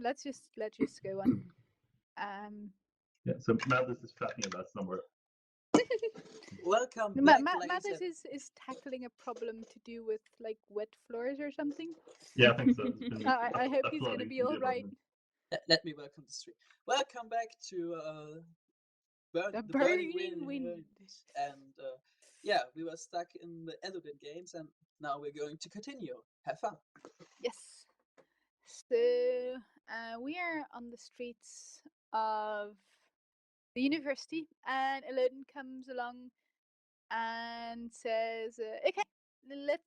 let's just go on. Yeah, so Mathis is tracking about somewhere. Welcome back, Mathis is tackling a problem to do with like wet floors or something. Yeah, I think so. I hope he's going to be all right. Let me welcome the stream. Welcome back to the Burning Wind. And yeah, we were stuck in the Eluden games, and now we're going to continue. Have fun. Yes. So we are on the streets of the university, and Eluden comes along and says, "Okay,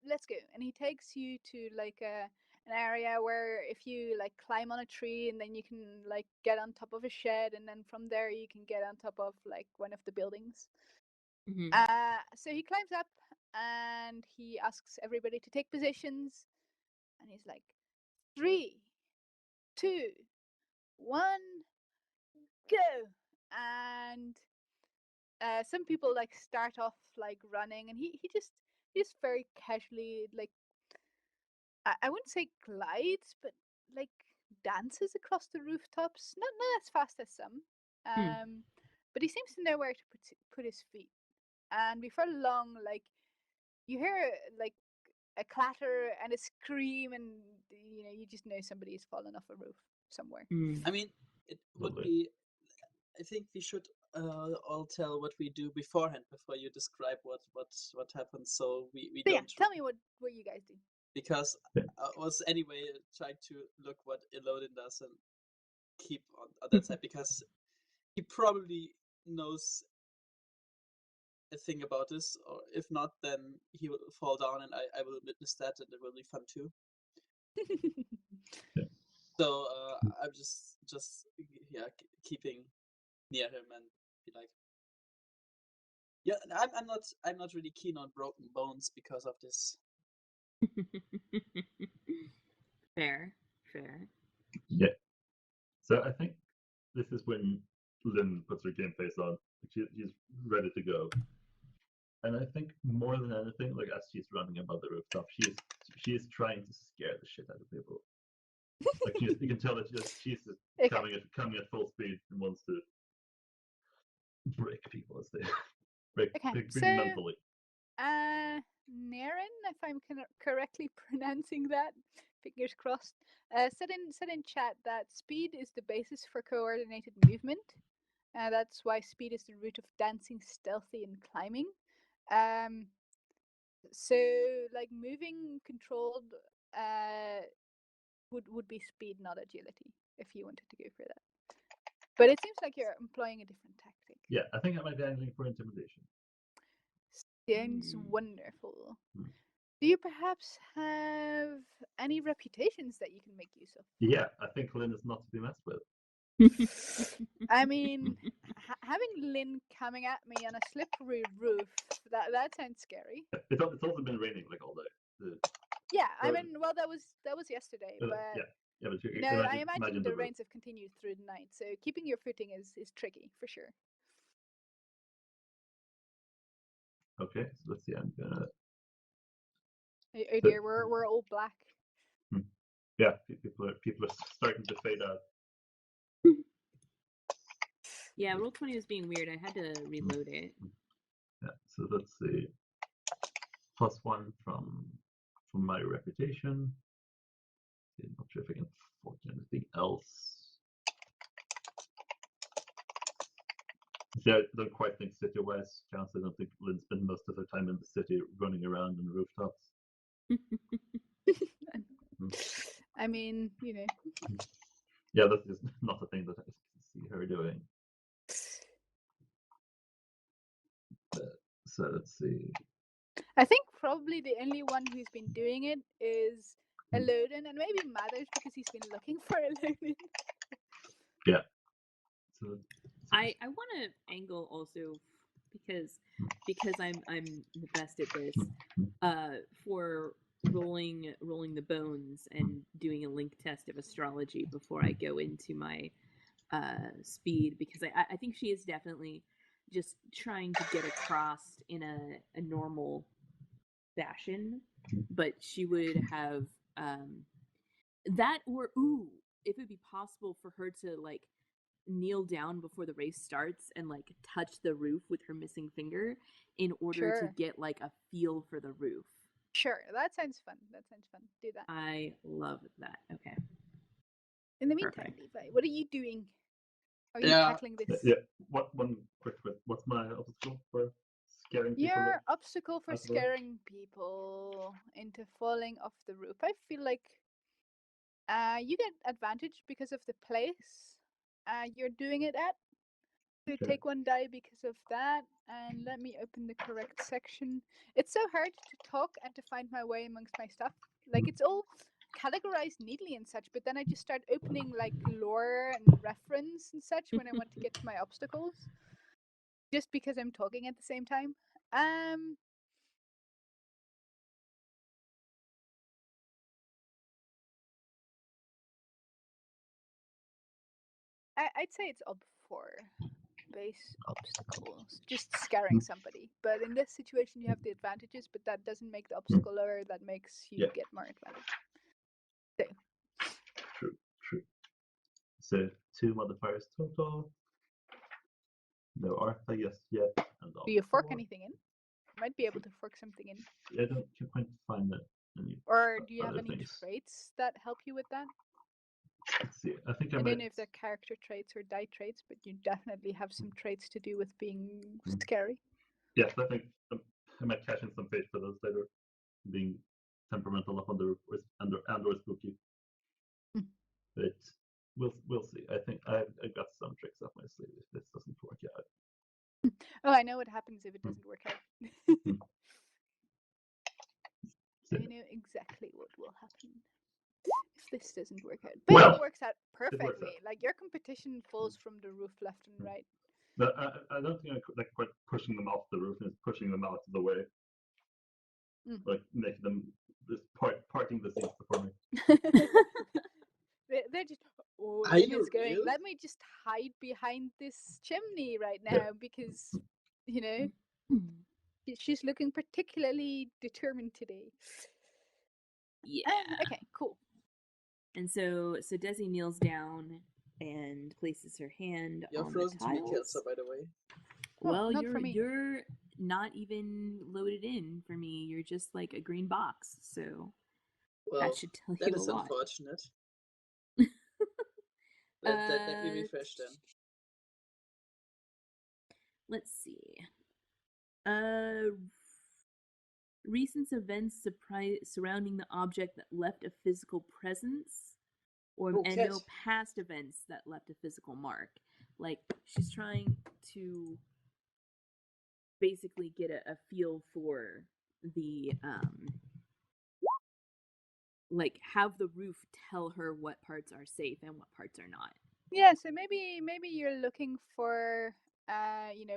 let's go." And he takes you to like an area where if you like climb on a tree, and then you can like get on top of a shed, and then from there you can get on top of like one of the buildings. Mm-hmm. So he climbs up and he asks everybody to take positions, and he's like, 3, 2, 1, go. And some people like start off like running, and he just very casually like I wouldn't say glides, but like dances across the rooftops. Not as fast as some, but he seems to know where to put his feet. And before long, like you hear like a clatter and a scream, and you just know somebody's fallen off a roof somewhere. I mean, it would be. I think we should all tell what we do beforehand before you describe what happens. So we don't. Yeah, tell me what you guys do. Because I was anyway trying to look what Eluden does and keep on that side, because he probably knows a thing about this, or if not, then he will fall down, and I will witness that, and it will be fun too. So I'm just keeping near him and be like, yeah, I'm not really keen on broken bones because of this. Fair. Yeah. So I think this is when Lynn puts her game face on. She's ready to go. And I think more than anything, like as she's running above the rooftop, she is trying to scare the shit out of people. Like you can tell that she's coming at full speed and wants to break people as they break mentally. Naren, if I'm correctly pronouncing that, fingers crossed, said in chat that speed is the basis for coordinated movement. That's why speed is the root of dancing, stealthy, and climbing. So like moving controlled would be speed, not agility, if you wanted to go for that. But it seems like you're employing a different tactic. Yeah, I think I might be angling for intimidation. Sounds wonderful. Do you perhaps have any reputations that you can make use of? Yeah, I think Lynn is not to be messed with. I mean, having Lynn coming at me on a slippery roof, that sounds scary. It's also been raining like all day. Yeah, I mean, well, that was yesterday, but yeah, but I imagine the rains have continued through the night, so keeping your footing is tricky for sure. Okay, so let's see. I'm gonna. Oh dear, we're all black. Yeah, people are starting to fade out. Yeah, Roll20 was being weird. I had to reload it. Yeah, so let's see. +1 from my reputation. I'm not sure if I can forge anything else. Yeah, I don't quite think city-wise counts. I don't think Lynn spent most of her time in the city running around on rooftops. I mean, Yeah, that's just not a thing that I see her doing. So let's see. I think probably the only one who's been doing it is Eluden, and maybe Mathers because he's been looking for Eluden. Yeah. So I want to angle also because I'm the best at this for rolling the bones and doing a link test of astrology before I go into my speed, because I think she is definitely just trying to get across in a normal fashion, but she would have that, or possible for her to like kneel down before the race starts and like touch the roof with her missing finger in order to Sure. get like a feel for the roof. Sure, that sounds fun. Do that. I love that. Okay. In the meantime, Perfect. Levi, what are you doing? How are you Yeah. tackling this? Yeah. One quick question. What's my obstacle for scaring people? Your obstacle for out the door? scaring people into falling off the roof. I feel like you get advantage because of the place you're doing it at. So Okay. take 1 die because of that, and let me open the correct section. It's so hard to talk and to find my way amongst my stuff. Like, it's all categorized neatly and such, but then I just start opening like lore and reference and such when I want to get to my obstacles, just because I'm talking at the same time. I'd say it's ob 4. Base obstacles, just scaring somebody. But in this situation, you have the advantages, but that doesn't make the obstacle lower. That makes you Yeah. get more advantage. So, True. So 2 modifiers total. No art, I guess, yet. And do you fork 4. anything in? You might be able to fork something in. I don't quite find that any Or do you have other any things. traits that help you with that? Let's see. I think I I might. don't know if they're character traits or die traits, but you definitely have some traits to do with being scary. Yes, I think I might cash in some faith for those later. Being temperamental up on the roof or spooky. Mm. But we'll see. I think I got some tricks up my sleeve if this doesn't work out. Oh, I know what happens if it doesn't work out. So, I know exactly what will happen if this doesn't work out. But Well, it works out works out. perfectly. Like, your competition falls from the roof left and right. but I don't think I'm like quite pushing them off the roof and pushing them out of the way. Like making them just parting the seats before me. They're just, oh, Are Lynn you is going, really? let me just hide behind this chimney right now because, you know, she's looking particularly determined today. Yeah. Okay, cool. And so Desi kneels down and places her hand You're on frozen the to be tiles. killed, so by the way. Well, not for me. you're not even loaded in for me. You're just like a green box, so Well, that should tell that you is a lot. unfortunate. Let me refresh then. Let's see. Recent events surrounding the object that left a physical presence, and no past events that left a physical mark. Like, she's trying to basically get a feel for the like have the roof tell her what parts are safe and what parts are not. Yeah, so maybe you're looking for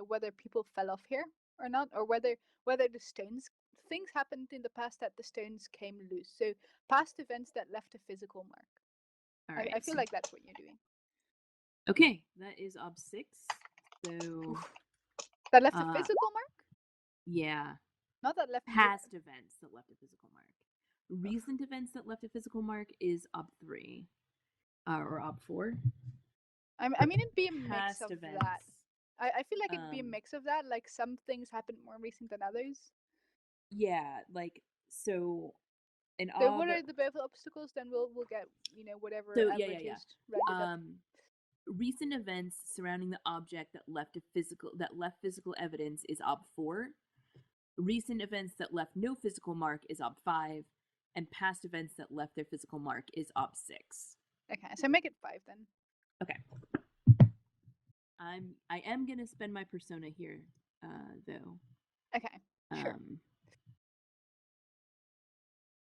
whether people fell off here or not, or whether the stones, things happened in the past that the stones came loose. So past events that left a physical mark. All right. I feel like that's what you're doing. Okay, that is ob 6. So that left a physical mark? Yeah. Not that left past events that left a physical mark. Recent events that left a physical mark is ob 3. Or ob 4. I mean, it'd be a mix of events. that. I feel like it'd be a mix of that. Like, some things happened more recent than others. Yeah, like, so an So what are the both obstacles? Then we'll get whatever average is rounded up. Recent events surrounding the object that left physical evidence is ob 4. Recent events that left no physical mark is ob 5, and past events that left their physical mark is ob 6. Okay, so make it 5 then. Okay. I am gonna spend my persona here, though. Okay, sure.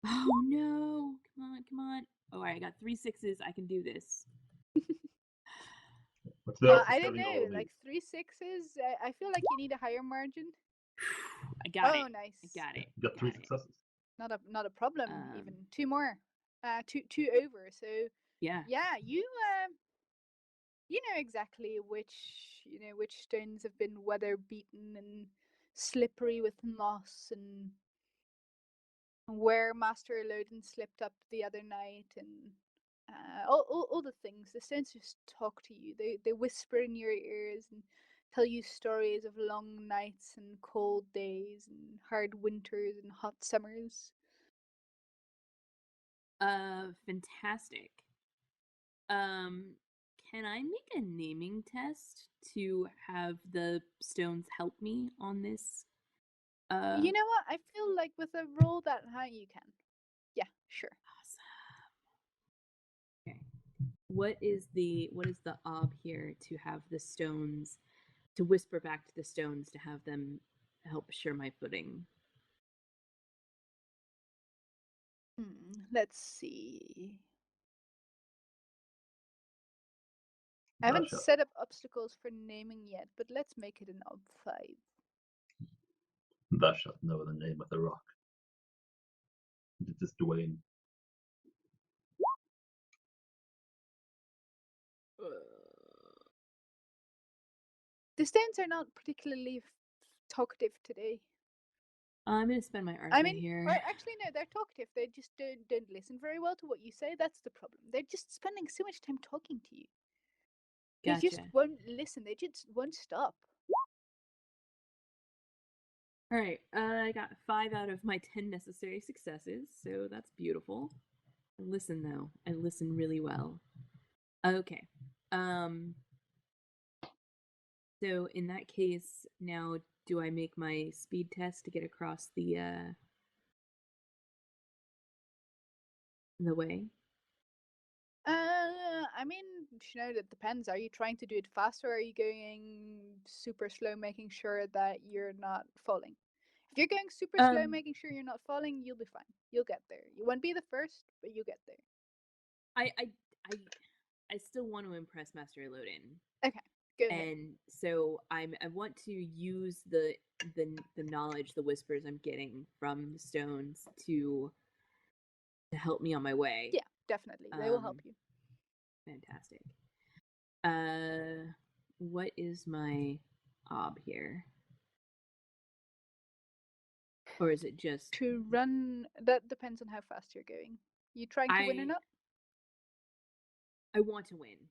Oh no! Come on! Oh, alright, I got 3 6s. I can do this. I don't know. Like 3 6s. I feel like you need a higher margin. I got it. Oh, nice. I got it. You got 3 successes. Not a problem. Even 2 more. Two over. So yeah. You know exactly which stones have been weather beaten and slippery with moss, and where Master Loden slipped up the other night, and all the things. The stones just talk to you. They whisper in your ears and tell you stories of long nights and cold days and hard winters and hot summers. Fantastic. Can I make a naming test to have the stones help me on this? You know what? I feel like with a roll that high, you can. Yeah, sure. Awesome. Okay. What is the ob here to have the stones, to whisper back to the stones to have them help assure my footing? Let's see. I haven't set up obstacles for naming yet, but let's make it an ob 5. Thou shalt know the name of the rock. It is Dwayne. The stones are not particularly talkative today. I'm gonna spend my arsenal here. Or actually, no, they're talkative. They just don't listen very well to what you say. That's the problem. They're just spending so much time talking to you. Gotcha. They just won't listen. They just won't stop. All right, I got 5 out of my 10 necessary successes, so that's beautiful. I listen though. I listen really well. Okay. So in that case, now do I make my speed test to get across the way? I mean, it depends. Are you trying to do it fast, or are you going super slow, making sure that you're not falling? If you're going super slow, making sure you're not falling, you'll be fine. You'll get there. You won't be the first, but you'll get there. I still want to impress Master Elodin. Okay, go ahead. And so I want to use the knowledge, the whispers I'm getting from the stones to help me on my way. Yeah, definitely. They will help you. Fantastic. What is my ob here? Or is it just to run? That depends on how fast you're going. You trying to win or not? I want to win.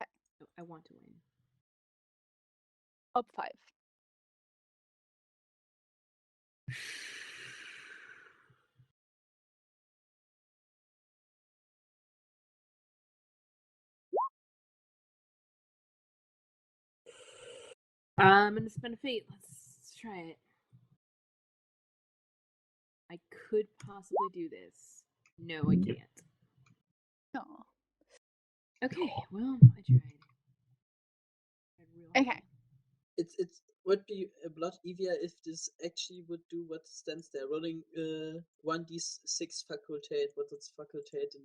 Okay. I want to win. Ob 5. I'm gonna spend a fate. Let's try it. I could possibly do this. No, I can't. No. Okay, well, I tried. Okay. It would be a lot easier if this actually would do what stands there. Rolling 1d6 facultate. What is facultate in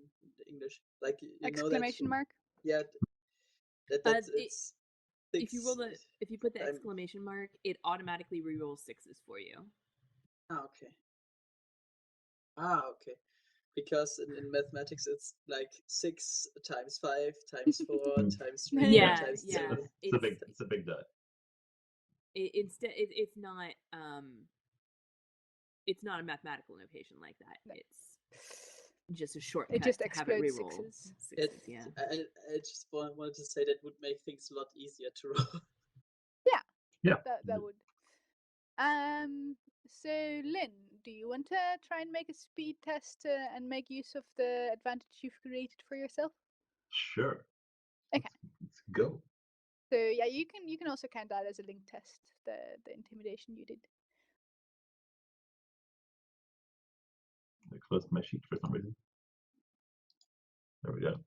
English? Like you exclamation know that, mark? Yeah. It's if you put the exclamation mark, it automatically rerolls 6s for you. Okay. Because in mathematics it's like 6 times 5 times 4 times 3 times 2. It's a big die. It's not a mathematical notation like that. No. It's just a shortcut. It just to have it reroll 6s. Yeah. I just wanted to say that would make things a lot easier to roll. Yeah. That would. So Lynn, do you want to try and make a speed test and make use of the advantage you've created for yourself? Sure. Okay. Let's go. So yeah, you can also count that as a link test, the intimidation you did. I closed my sheet for some reason. There we go.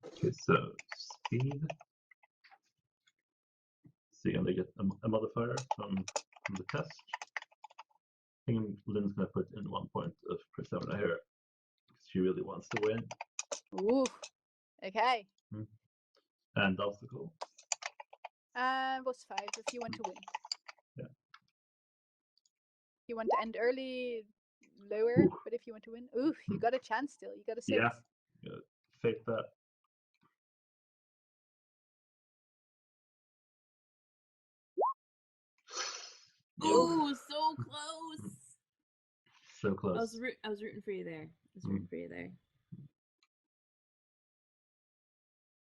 Okay, so speed. So you're gonna get a modifier from the test. I think Lynn's gonna put in 1 point of persona here because she really wants to win. Ooh. Okay. And obstacle. What's 5 if you want to win? Yeah. You want to end early, lower, but if you want to win, you got a chance still. You got a 6. Yeah. Fake that. Ooh, so close. so close. I was rooting for you there.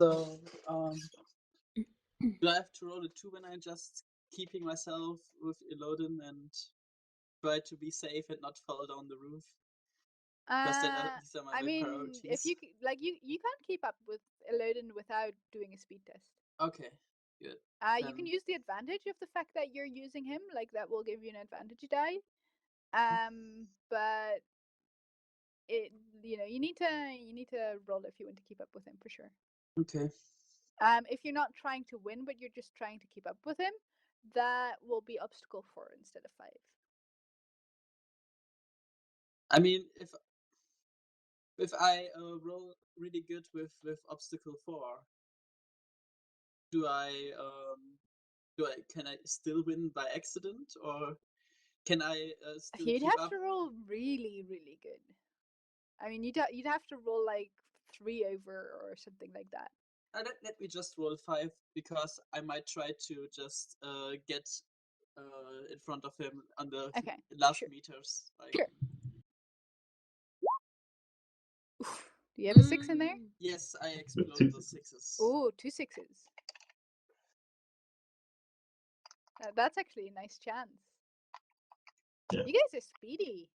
So, do I have to roll a 2 when I'm just keeping myself with Elodin and try to be safe and not fall down the roof? Because these are my main priorities. If you you can't keep up with Elodin without doing a speed test. Okay, good. You can use the advantage of the fact that you're using him, like that will give you an advantage die. But it you need to roll if you want to keep up with him for sure. Okay. If you're not trying to win, but you're just trying to keep up with him, that will be obstacle 4 instead of 5. I mean, if I roll really good with obstacle 4, can I still win by accident, or can I still You'd keep have up? to roll really, really good. I mean, you'd have to roll like 3 over or something like that. Let me just roll 5, because I might try to just get in front of him on the last meters. Like... Sure. Do you have a 6 in there? Yes, I explode those 6s. Oh, 2 6s. That's actually a nice chance. Yeah. You guys are speedy.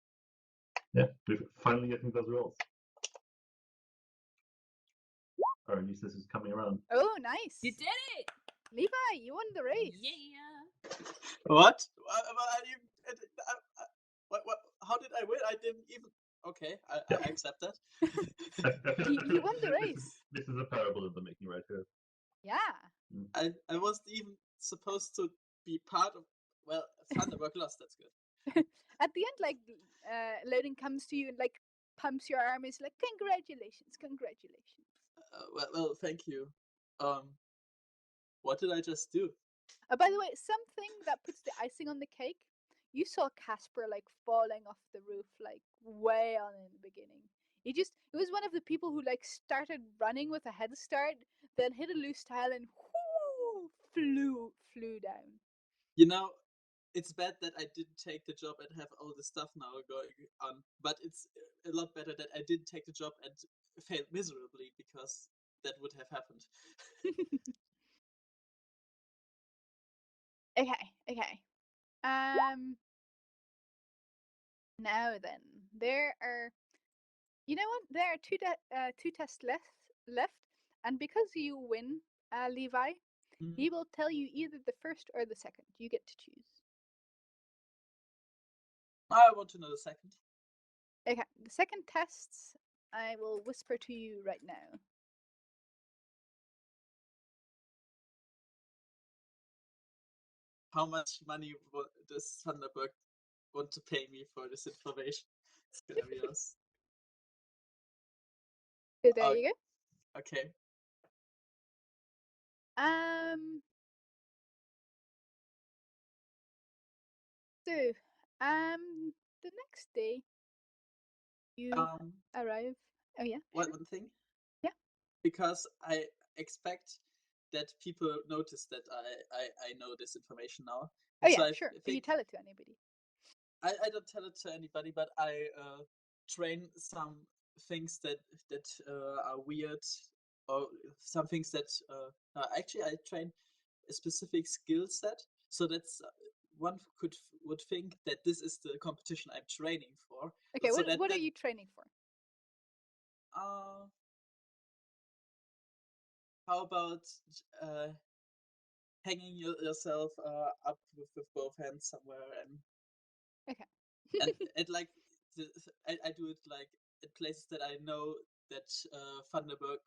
Yeah, we're finally getting those rolls. Our Eustace is coming around. Oh, nice. You did it! Levi, you won the race. Yeah. What? What? How did I win? I didn't even... Okay, I accept that. You won the race. This is a parable of the making right here. Yeah. I wasn't even supposed to be part of... Well, Thunderbird lost, that's good. At the end, like, Loading comes to you and, like, pumps your arm. Is like, congratulations. Well, thank you. What did I just do? By the way, something that puts the icing on the cake. You saw Casper like falling off the roof, like way on in the beginning. It was one of the people who like started running with a head start, then hit a loose tile and flew down. You know, it's bad that I didn't take the job and have all the stuff now going on, but it's a lot better that I didn't take the job and failed miserably, because that would have happened. Okay. Now then, there are. You know what? There are two tests left, and because you win, Levi, he will tell you either the first or the second. You get to choose. I want to know the second. Okay, the second tests I will whisper to you right now. How much money does Thunderbird want to pay me for this information? It's gonna be us. So there you go. Okay. So, the next day, you arrive. Oh yeah. One Sure. thing. Yeah. Because I expect that people notice that I know this information now. Oh yeah, sure. Do you tell it to anybody? I don't tell it to anybody, but I train some things that are weird, or some things that actually I train a specific skill set. So that's one would think that this is the competition I'm training for. Okay, so what are you training for? How about hanging yourself up with both hands somewhere, and and like I do it like at places that I know that Thunderbird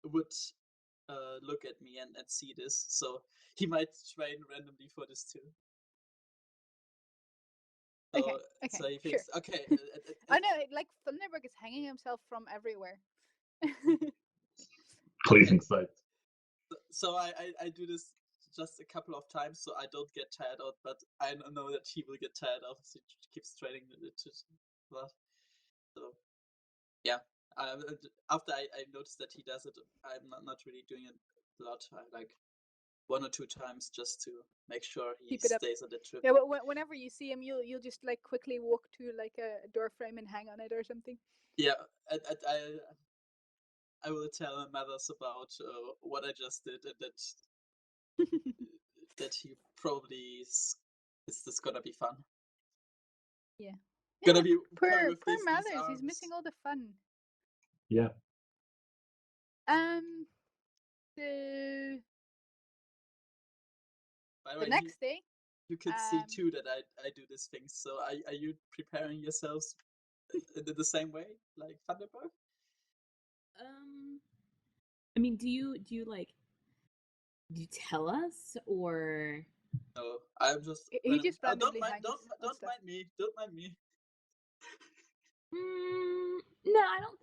would look at me and see this, so he might train randomly for this too. So, okay, so he thinks, sure. Okay. I know, like Thunderbird is hanging himself from everywhere. Pleasing sight. So I do this just a couple of times, so I don't get tired out, but I know that he will get tired out if he keeps training it to that. So yeah, after I noticed that he does it, I'm not really doing it a lot. I like 1 or 2 times just to make sure he Keep it up. stays on the trip. Yeah, but whenever you see him, you'll just like quickly walk to like a door frame and hang on it or something. Yeah, I will tell my mothers about what I just did, and that he probably is this gonna be fun. Yeah. Gonna be Poor playing with these Malthus. He's arms. missing all the fun. Yeah. The By the the way, next day, you could see too that I do these things. So are you preparing yourselves in the same way, like Thunderbird? I mean, do you like? Do you tell us or? No, I'm just. he just don't randomly mind. hangs Don't on stuff. mind me. Don't mind me. No, I don't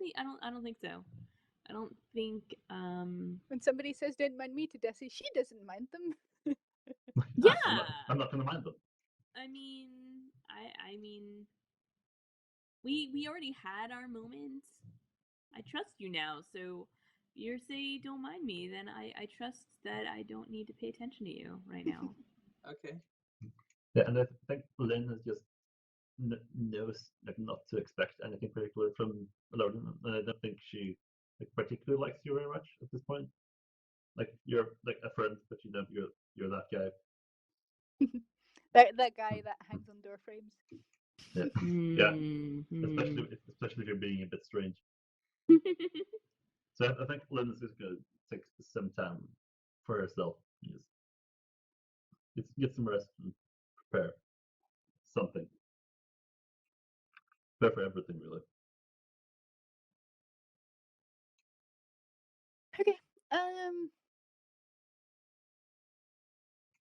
think so. I don't think. When somebody says "Don't mind me" to Desi, she doesn't mind them. Yeah. I'm not gonna mind them. I mean, I mean, we already had our moment. I trust you now, so you say don't mind me, then I trust that I don't need to pay attention to you right now. Okay. Yeah, and I think Lynn is just knows like not to expect anything particular from Loden, and I don't think she like particularly likes you very much at this point. Like you're like a friend, but you're that guy. that guy that hangs on door frames. Yeah, yeah. Especially if you're being a bit strange. So I think Lynn is just gonna take some time for herself. Just get some rest and prepare something. Prepare for everything, really. Okay.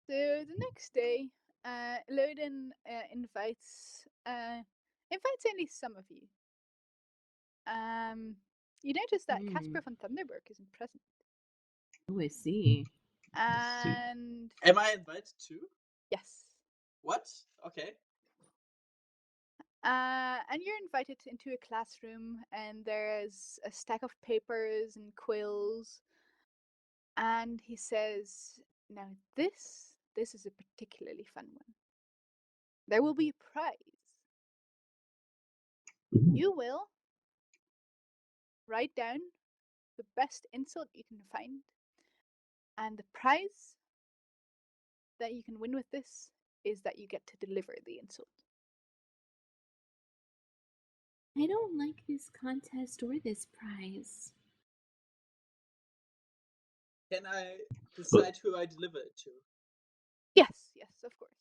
So the next day, Loden invites only some of you. You notice that Casper von Thunderberg isn't present. Oh, I see. And am I invited too? Yes. What? Okay. And you're invited into a classroom, and there's a stack of papers and quills. And he says, "Now this is a particularly fun one. There will be a prize. You will write down the best insult you can find, and the prize that you can win with this is that you get to deliver the insult." I don't like this contest or this prize. Can I decide who I deliver it to? Yes, of course.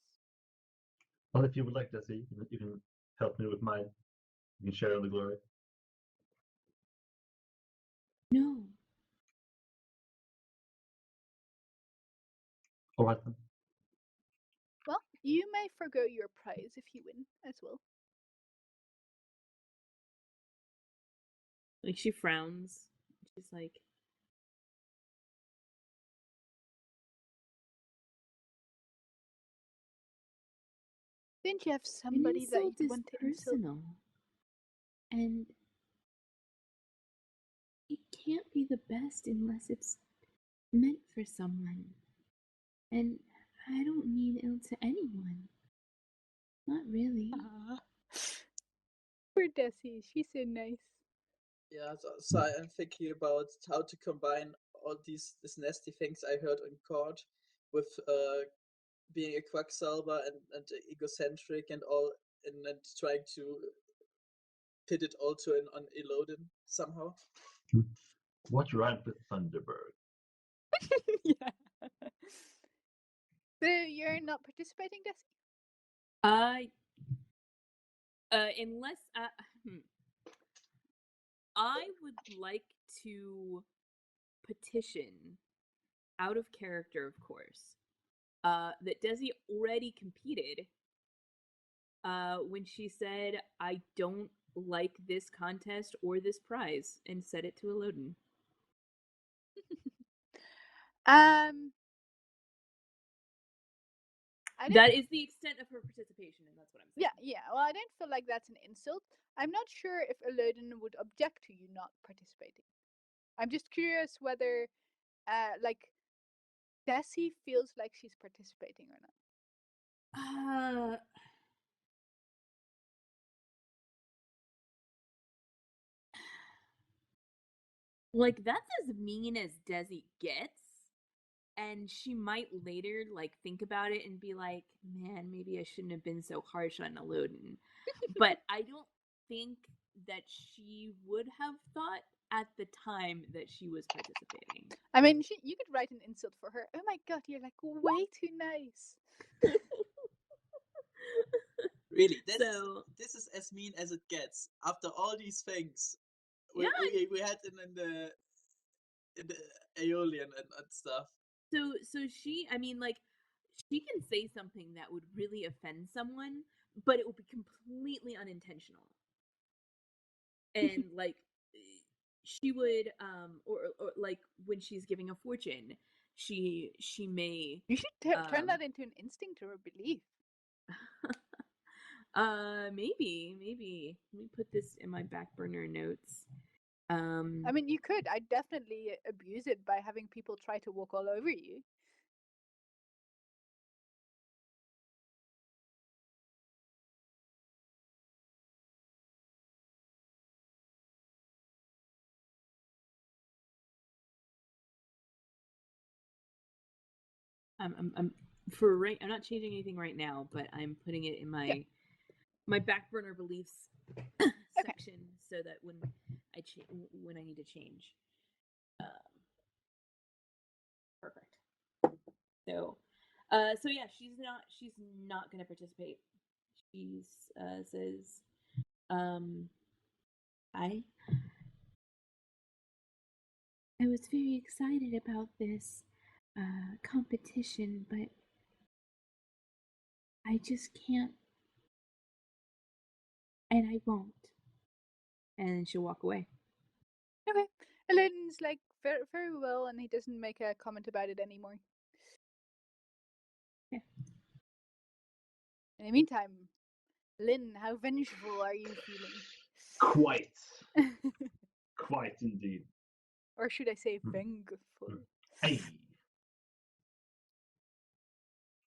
Well, if you would like to see, you can help me with mine. You can share in the glory. No. All right then. Well, you may forgo your prize if you win as well. Like she frowns. She's like, Didn't you have somebody that you want to insult? personal. And it can't be the best unless it's meant for someone. And I don't mean ill to anyone. Not really. Poor Desi, she's so nice. Yeah, so I'm thinking about how to combine all these nasty things I heard in court with being a quacksalver and egocentric and all, and trying to fit it all to on Elodin somehow. What rhymes with Thunderbird? Yeah. So you're not participating, Desi? Unless I would like to petition, out of character, of course, that Desi already competed when she said, "I don't like this contest or this prize," and said it to Elodin. That is the extent of her participation, and that's what I'm saying. Yeah. Well, I don't feel like that's an insult. I'm not sure if Elodin would object to you not participating. I'm just curious whether, like, Desi feels like she's participating or not. Like, that's as mean as Desi gets. And she might later, like, think about it and be like, man, maybe I shouldn't have been so harsh on Elodin. But I don't think that she would have thought at the time that she was participating. I mean, you could write an insult for her. Oh my god, you're like way too nice. Really, So this is as mean as it gets. After all these things we had in the Aeolian and stuff. So she, I mean, like, she can say something that would really offend someone, but it would be completely unintentional. And like, she would, or like when she's giving a fortune, she may. You should turn that into an instinct or a belief. Maybe. Let me put this in my back burner notes. I mean, you could. I'd definitely abuse it by having people try to walk all over you. I'm not changing anything right now, but I'm putting it in my back burner beliefs section so that when I need to change. Perfect. So yeah, she's not going to participate. She says, I was very excited about this competition, but I just can't, and I won't. And she'll walk away. Okay. Elodin's like, very, very well, and he doesn't make a comment about it anymore. Yeah. In the meantime, Lynn, how vengeful are you feeling? Quite. Quite indeed. Or should I say vengeful? Hey.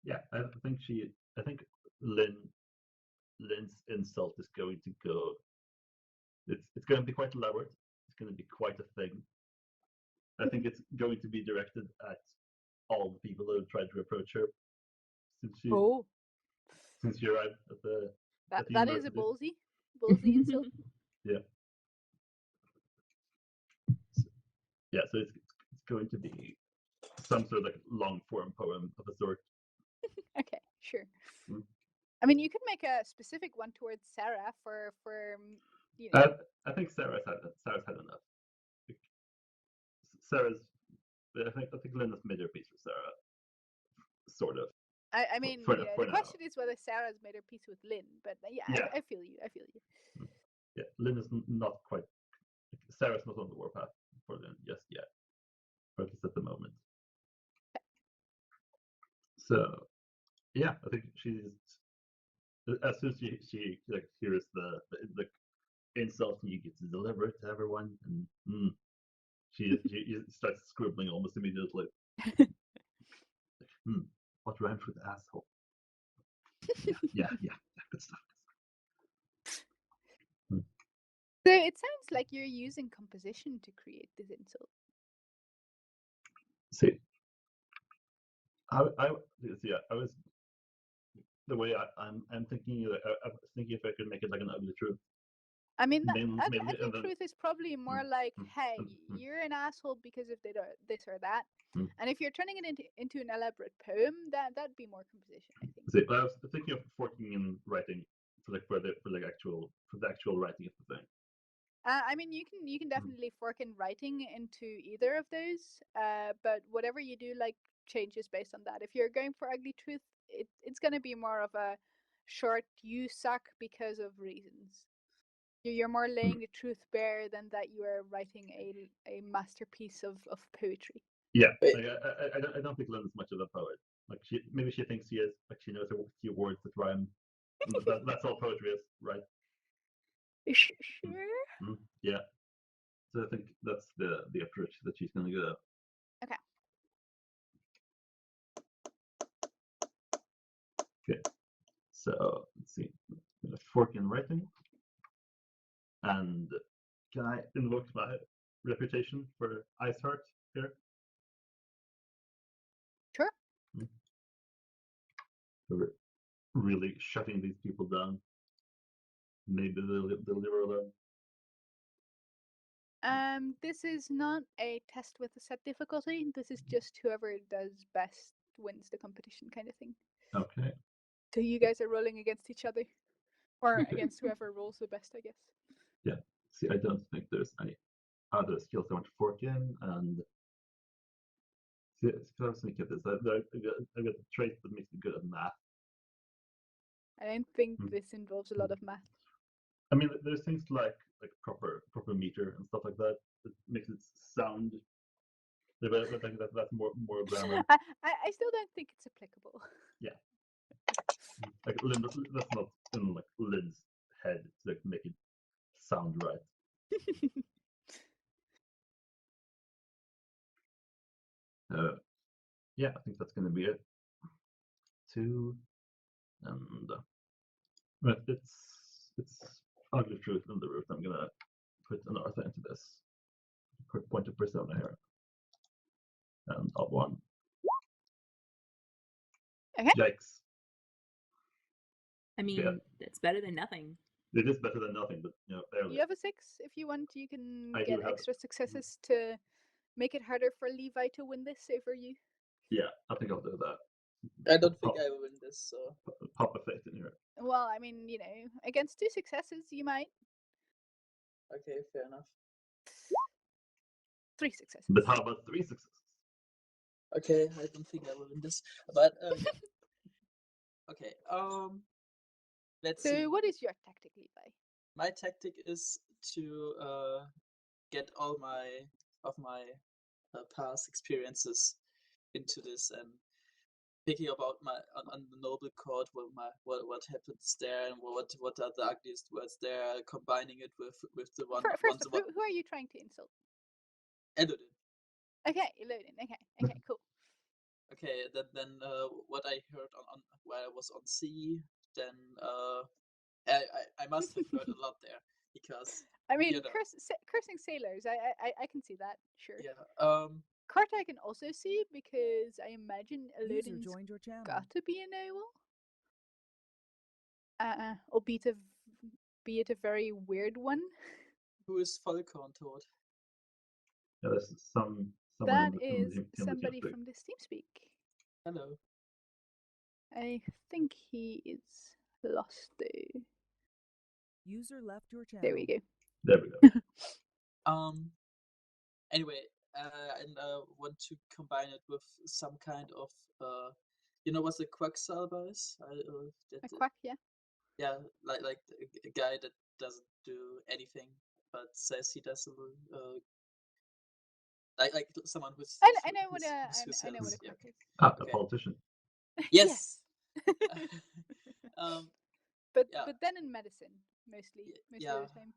Yeah, I think Lynn's insult is going to go. It's going to be quite elaborate. It's going to be quite a thing. I think it's going to be directed at all the people who have tried to approach her since you arrived at the. That is a ballsy insult. Yeah. So it's going to be some sort of like long form poem of a sort. Okay, sure. I mean, you could make a specific one towards Sarah for you know. I think Sarah's had enough. Sarah's. I think Linda's made her peace with Sarah. Sort of. I mean, for the now. question is whether Sarah's made her peace with Lynn, but I feel you. Yeah, Lynn is not quite. Sarah's not on the warpath for Lynn just yet, or at least at the moment. So, yeah, I think she's as soon as she like hears the insult, you get to deliver it to everyone, and she starts scribbling almost immediately. What rhymes with asshole? Yeah, good stuff. So it sounds like you're using composition to create this insult. See, I was the way I'm thinking. I was thinking if I could make it like an ugly truth. I mean, ugly truth is probably more like, hey, you're an asshole because of this or that. And if you're turning it into an elaborate poem, that'd be more composition, I think. See, I was thinking of forking and writing for the actual writing of the thing. I mean, you can definitely fork in writing into either of those, but whatever you do, like, changes based on that. If you're going for ugly truth, it's going to be more of a short, you suck because of reasons. You're more laying the truth bare than that you are writing a masterpiece of poetry. Yeah, like, I don't think Lynn's much of a poet. Like maybe she thinks she is, like she knows a few words that rhyme. That's all poetry is, right? Sure. Yeah. So I think that's the approach that she's going to go. Okay. Okay. So let's see. Fork in writing. And can I invoke my reputation for Ice Heart here? Sure. So we're really shutting these people down. Maybe they'll leave her alone. This is not a test with a set difficulty. This is just whoever does best wins the competition kind of thing. Okay. So you guys are rolling against each other. Or against whoever rolls the best, I guess. Yeah. See, I don't think there's any other skills I want to fork in, and see, I was thinking of this. I got a trait that makes me good at math. I don't think this involves a lot of math. I mean, there's things like proper meter and stuff like that that makes it sound. But I think that's more grammar. I still don't think it's applicable. Yeah. Like that's not in like Lynn's head to like make it sound right. Yeah, I think that's gonna be it. 2 and but it's ugly truth in the root. I'm gonna put an Arthur into this. Point of persona here. And up 1. Okay. Yikes. I mean, that's better than nothing. It is better than nothing, but barely. You have a 6. If you want, you can I get do have extra successes to make it harder for Levi to win this over you. Yeah, I think I'll do that. I don't think I will win this, so. Pop a fate in here. Well, I mean, against 2 successes, you might. Okay, fair enough. 3 successes. But how about 3 successes? Okay, I don't think I will win this, but yeah. Okay, let's see. So, what is your tactic, Levi? My tactic is to get all my past experiences into this and thinking about my on the noble court, what happens there and what are the ugliest words there, combining it with the one. First off, who are you trying to insult? Elodin. Okay, Elodin. Okay, cool. Okay, then what I heard on while I was on sea, then I must have heard a lot there because I mean, cursing sailors. I can see that. Sure. Yeah. Kurt I can also see because I imagine Elodin's joined your channel. got to be a noble. Albeit be it a very weird one. Who is Falcon Toad? Yeah, there's someone That in is the somebody TeamSpeak. from the TeamSpeak. Hello. I think he is lost though. User left your channel. There we go. There we go. Anyway, and want to combine it with some kind of what the quacksalver is? A quack, yeah. Yeah, like a guy that doesn't do anything but says he does like someone who's. I know what a quack is. A Okay. politician. Yes. But yeah. but then in medicine mostly of the time.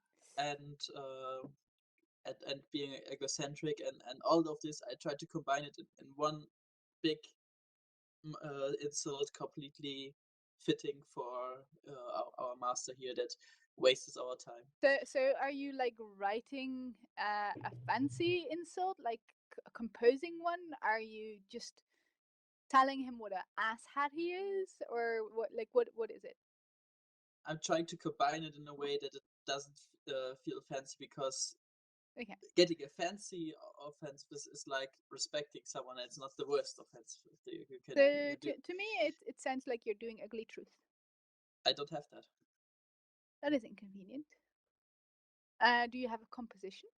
And being egocentric and all of this, I tried to combine it in one big insult, completely fitting for our master here that wastes our time. So are you like writing a fancy insult, like composing one? Are you just telling him what an asshat he is, or what is it? I'm trying to combine it in a way that it doesn't feel fancy, because getting a fancy offense is like respecting someone. It's not the worst offense you can do. To me, it sounds like you're doing ugly truth. I don't have that. That is inconvenient. Do you have a composition?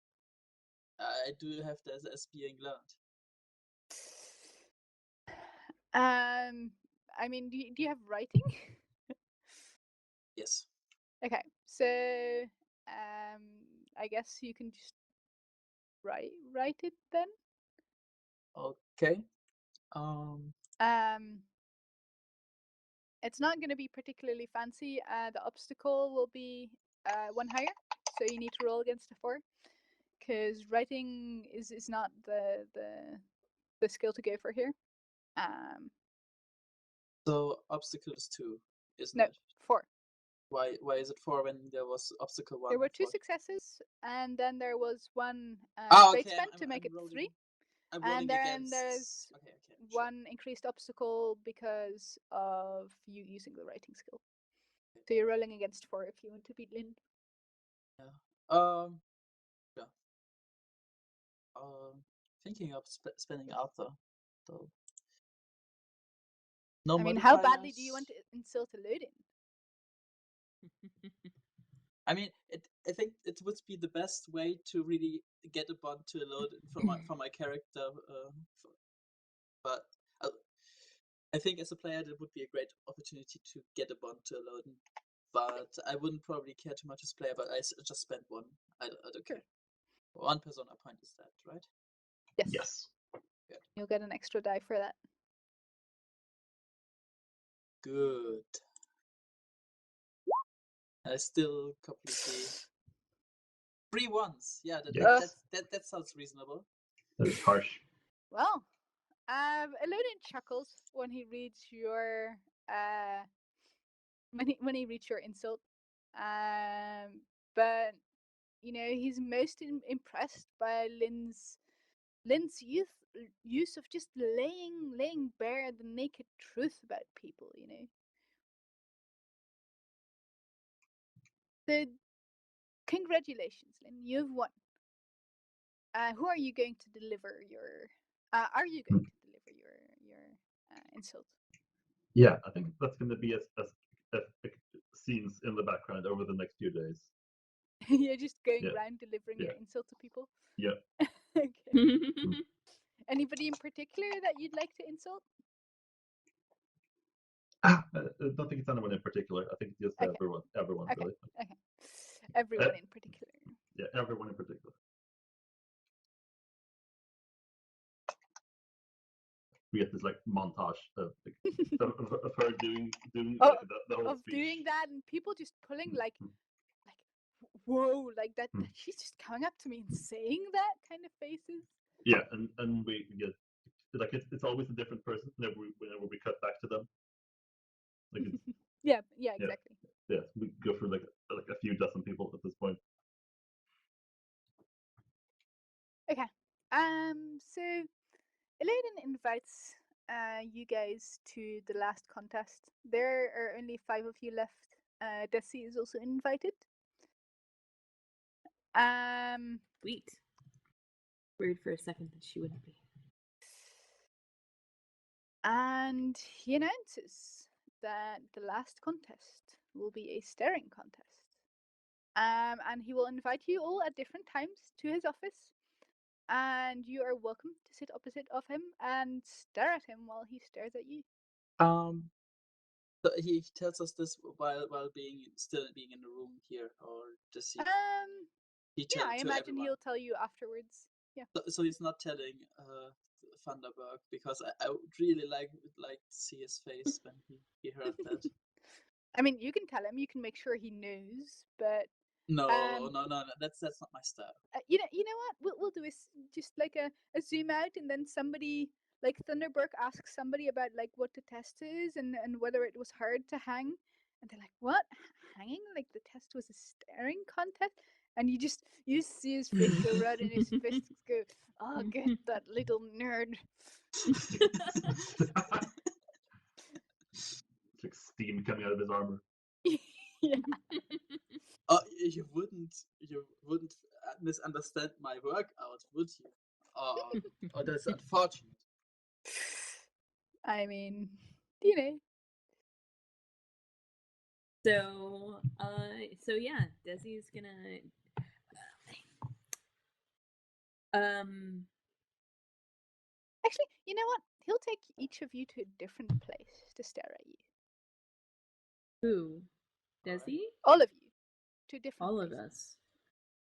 I do have that as being learned. I mean, do you have writing? Yes. Okay, so I guess you can just write it then. Okay. It's not going to be particularly fancy. The obstacle will be 1 higher, so you need to roll against a 4, because writing is not the skill to go for here. So obstacle is 2, isn't No, it? 4. Why is it 4 when there was obstacle 1? There were 2 for- successes, and then there was one Ah, fate okay. spent to make it rolling, 3. I'm And rolling then against. there's Okay, sure. one increased obstacle because of you using the writing skill. So you're rolling against 4 if you want to beat Lynn. Yeah. Yeah. Thinking of spending Arthur, though. No I mean, how modifiers. badly do you want to insult a Lodin? I mean, I think it would be the best way to really get a bond to a load from my character. But I think as a player, it would be a great opportunity to get a bond to a load. But I wouldn't probably care too much as a player. But I just spent 1. I don't care. 1 persona point is that, right? Yes. Yes. You'll get an extra die for that. Good. I still completely 3 1s. Yeah, Yes. that sounds reasonable. That is harsh. Well, Elodin chuckles when he reads your when he reads your insult. But he's most impressed by Lynn's use of just laying bare the naked truth about people. So, congratulations, Lynn. You've won. Who are you going to deliver your? Are you going to deliver your insult? Yeah, I think that's going to be as scenes in the background over the next few days. You're just going around delivering your insult to people. Yeah. Okay. Anybody in particular that you'd like to insult? I don't think it's anyone in particular. I think it's just Okay. everyone Okay. really. Okay. Everyone in particular. Yeah, everyone in particular. We get this like montage of her doing like, the whole of speech. doing that, and people just pulling like whoa, like that she's just coming up to me and saying that kind of faces. Yeah, and we get like it's always a different person whenever we cut back to them. Like it's, yeah, exactly. Yeah, we go through like a few dozen people at this point. Okay. So Elaine invites you guys to the last contest. There are only 5 of you left. Desi is also invited. Sweet. Worried for a second that she wouldn't be. And he announces that the last contest will be a staring contest. And he will invite you all at different times to his office. And you are welcome to sit opposite of him and stare at him while he stares at you. So he tells us this while still being in the room here, or does he? Yeah, I imagine he'll tell you afterwards. Yeah. So he's not telling Thunderberg, because I would really like to see his face when he heard that. I mean, you can tell him. You can make sure he knows, but no, that's not my style. You know what we'll do is just like a zoom out, and then somebody like Thunderberg asks somebody about like what the test is and whether it was hard to hang, and they're like, what, hanging? Like the test was a staring contest? And you see his face go red and his fists go, oh, get that little nerd. It's like steam coming out of his armor. Yeah. You wouldn't misunderstand my workout, would you? Oh, that's unfortunate. I mean, So yeah, Desi's gonna actually, you know what? He'll take each of you to a different place to stare at you. Who? Desi? All of you to different All places. of us.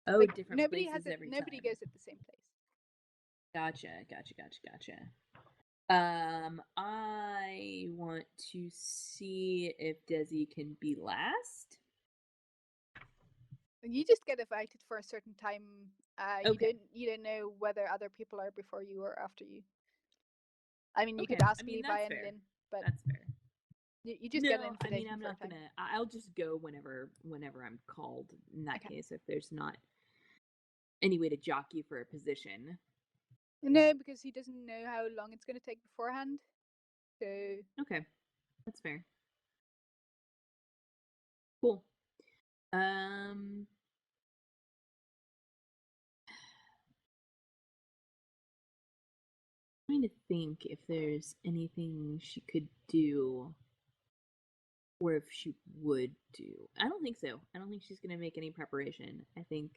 Oh, like, different nobody places has every nobody time. goes at the same place. Gotcha. I want to see if Desi can be last. You just get invited for a certain time. Okay. You don't know whether other people are before you or after you. I mean, you Okay, could ask I mean, Levi that's and fair. Lynn, but That's fair. You just no, get an I mean invitation I'm for a not time. gonna. I'll just go whenever I'm called. In that Okay. case, if there's not any way to jockey for a position. No, because he doesn't know how long it's going to take beforehand. So Okay, that's fair. Cool. Trying to think if there's anything she could do, or if she would do. I don't think so. I don't think she's gonna make any preparation. I think,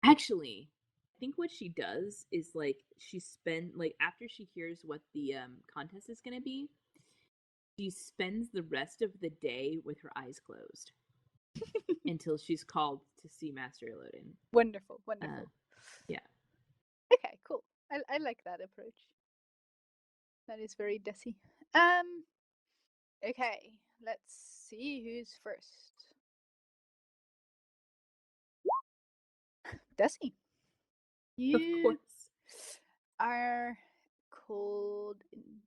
actually, I think what she does is like after she hears what the contest is gonna be, she spends the rest of the day with her eyes closed until she's called to see Master Elodin. wonderful, wonderful. Yeah. Okay, cool. I like that approach. That is very Desi. Okay, let's see who's first. Desi. You Of course. are called in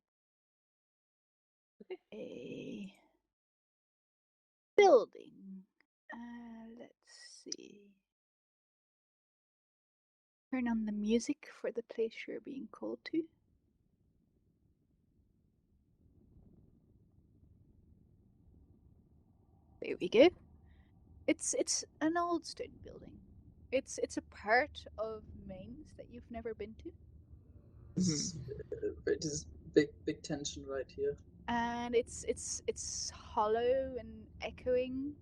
Okay. a building. Let's see. Turn on the music for the place you're being called to. There we go. It's an old stone building. It's a part of Mainz that you've never been to. It is big tension right here. And it's hollow and echoing.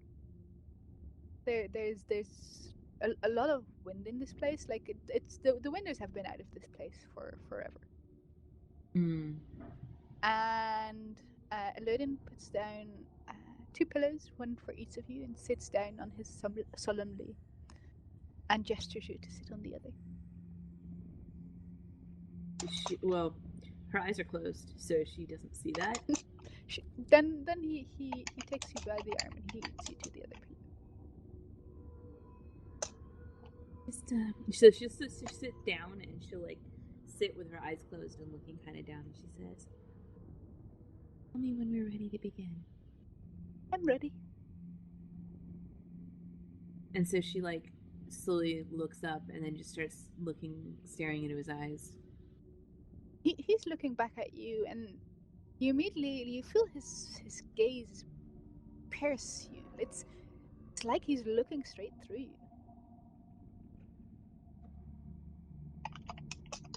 There's a lot of wind in this place. Like it's the windows have been out of this place for forever. Mm. And Elodin puts down 2 pillows, one for each of you, and sits down on his solemnly and gestures you to sit on the other. Well, her eyes are closed, so she doesn't see that. Then he takes you by the arm and he leads you to the other pillow. So she'll sit down and she'll like sit with her eyes closed and looking kind of down, and she says, "Tell me when we're ready to begin." I'm ready. And so she like slowly looks up and then just starts staring into his eyes. He's looking back at you, and you immediately feel his gaze pierce you. It's like he's looking straight through you.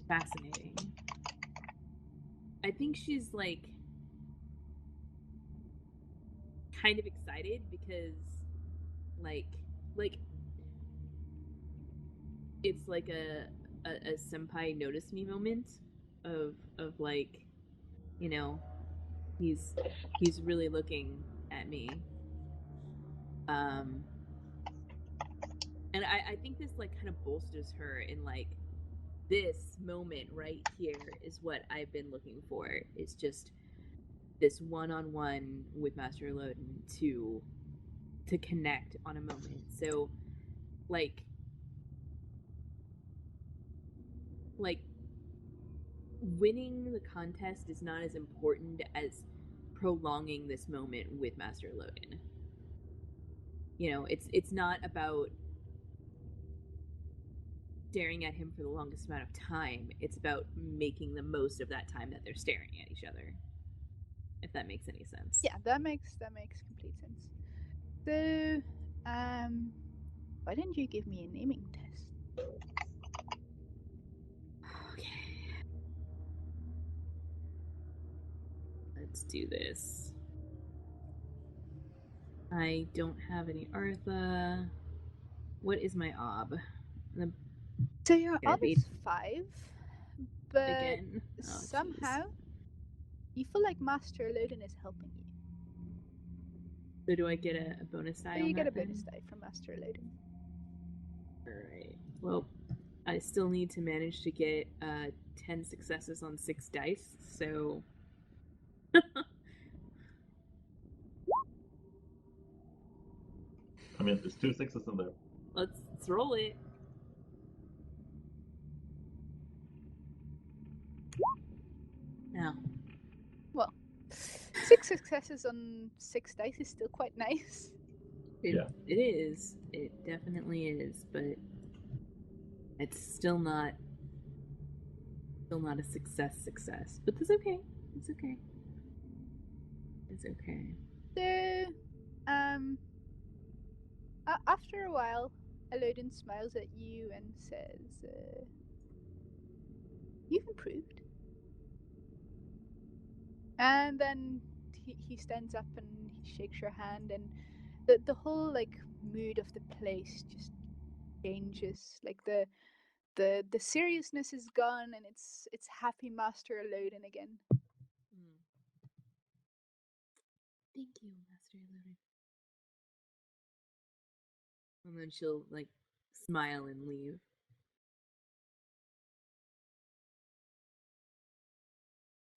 Fascinating. I think she's like kind of excited because like it's like a senpai notice me moment of like, you know, he's really looking at me. And I think this like kind of bolsters her in like, this moment right here is what I've been looking for. It's just this one-on-one with Master Elodin to connect on a moment. So like winning the contest is not as important as prolonging this moment with Master Elodin. You know, it's not about staring at him for the longest amount of time. It's about making the most of that time that they're staring at each other. If that makes any sense. Yeah, that makes complete sense. So, why didn't you give me a naming test? Okay. Let's do this. I don't have any Artha. What is my ob? So your Gonna ob be is 5, but again. Oh, somehow geez. you feel like Master Elodin is helping you. So do I get a bonus die So on you get that a bonus then? die from Master Elodin. Alright. Well, I still need to manage to get 10 successes on 6 dice, so... I mean, there's 2 6s in there. Let's roll it. No. Well, 6 successes on 6 dice is still quite nice. Yeah. It is. It definitely is, but it's still not a success. But that's okay. It's okay. It's okay. So, after a while, Elodin smiles at you and says, "You've improved." And then he stands up and he shakes your hand, and the whole like mood of the place just changes. Like the seriousness is gone, and it's happy Master Elodin again. Thank you, Master Elodin. And then she'll like smile and leave.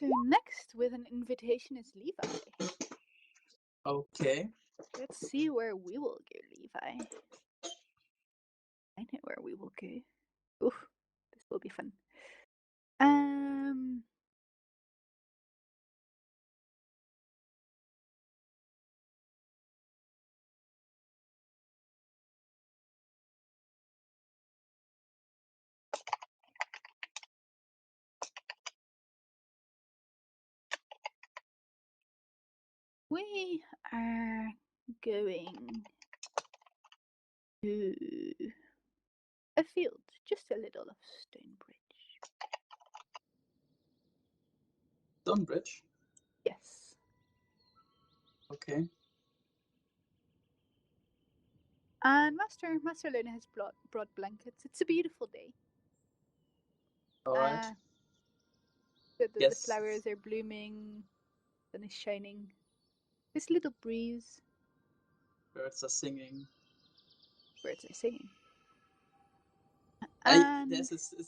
So next with an invitation is Levi. Okay. Let's see where we will go, Levi. I know where we will go. Oof, this will be fun. We are going to a field just a little of Stonebridge. Stonebridge? Yes. Okay. And Master Luna has brought blankets. It's a beautiful day. Alright. The Yes. flowers are blooming, sun is shining. This little breeze. Birds are singing. Birds are singing. This is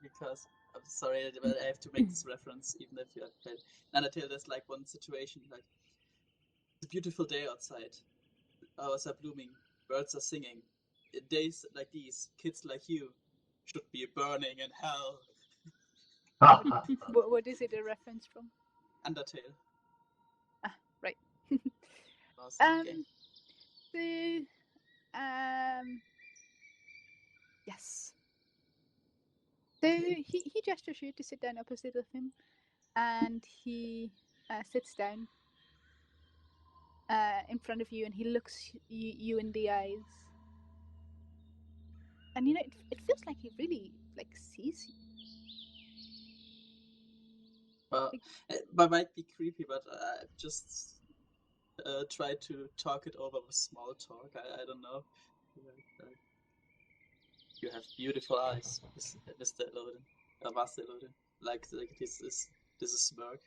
because I'm sorry, but I have to make this reference, even if you have played Undertale. There's like one situation, like it's a beautiful day outside. Flowers are blooming, birds are singing. In days like these, kids like you should be burning in hell. What is it a reference from? Undertale. Ah, right. Awesome game. Yes. So he gestures you to sit down opposite of him, and he sits down in front of you, and he looks you in the eyes. And you know, it feels like he really like sees you. Well, it might be creepy, but I just try to talk it over with small talk. I don't know. You have beautiful eyes, Mr. Elodin. Master Elodin. Like this is smirk.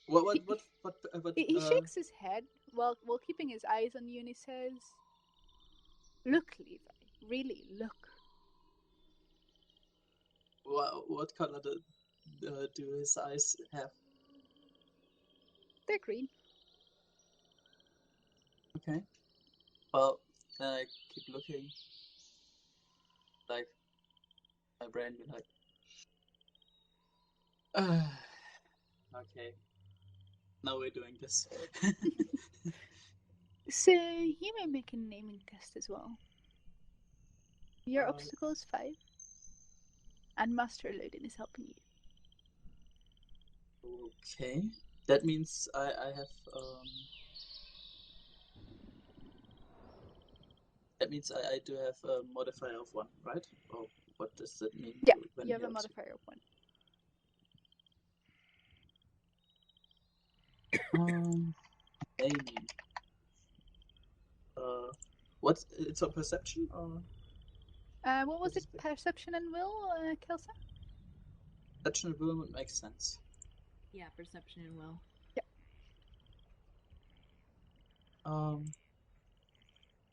What? He shakes his head while keeping his eyes on you, and he says, "Look, Levi, really look." What color do his eyes have? They're green. Okay. Well, then I keep looking. Like my brain be like, okay. Now we're doing this. So you may make a naming test as well. Your obstacle is 5, and Master Elodin is helping you. Okay, that means I have That means I do have a modifier of 1, right? Or what does that mean? Yeah, you have a modifier of 1. Naming. What's it's a perception or? What was it? Perception and will, Kelsa? Perception and will would make sense. Yeah, perception and will. Yeah.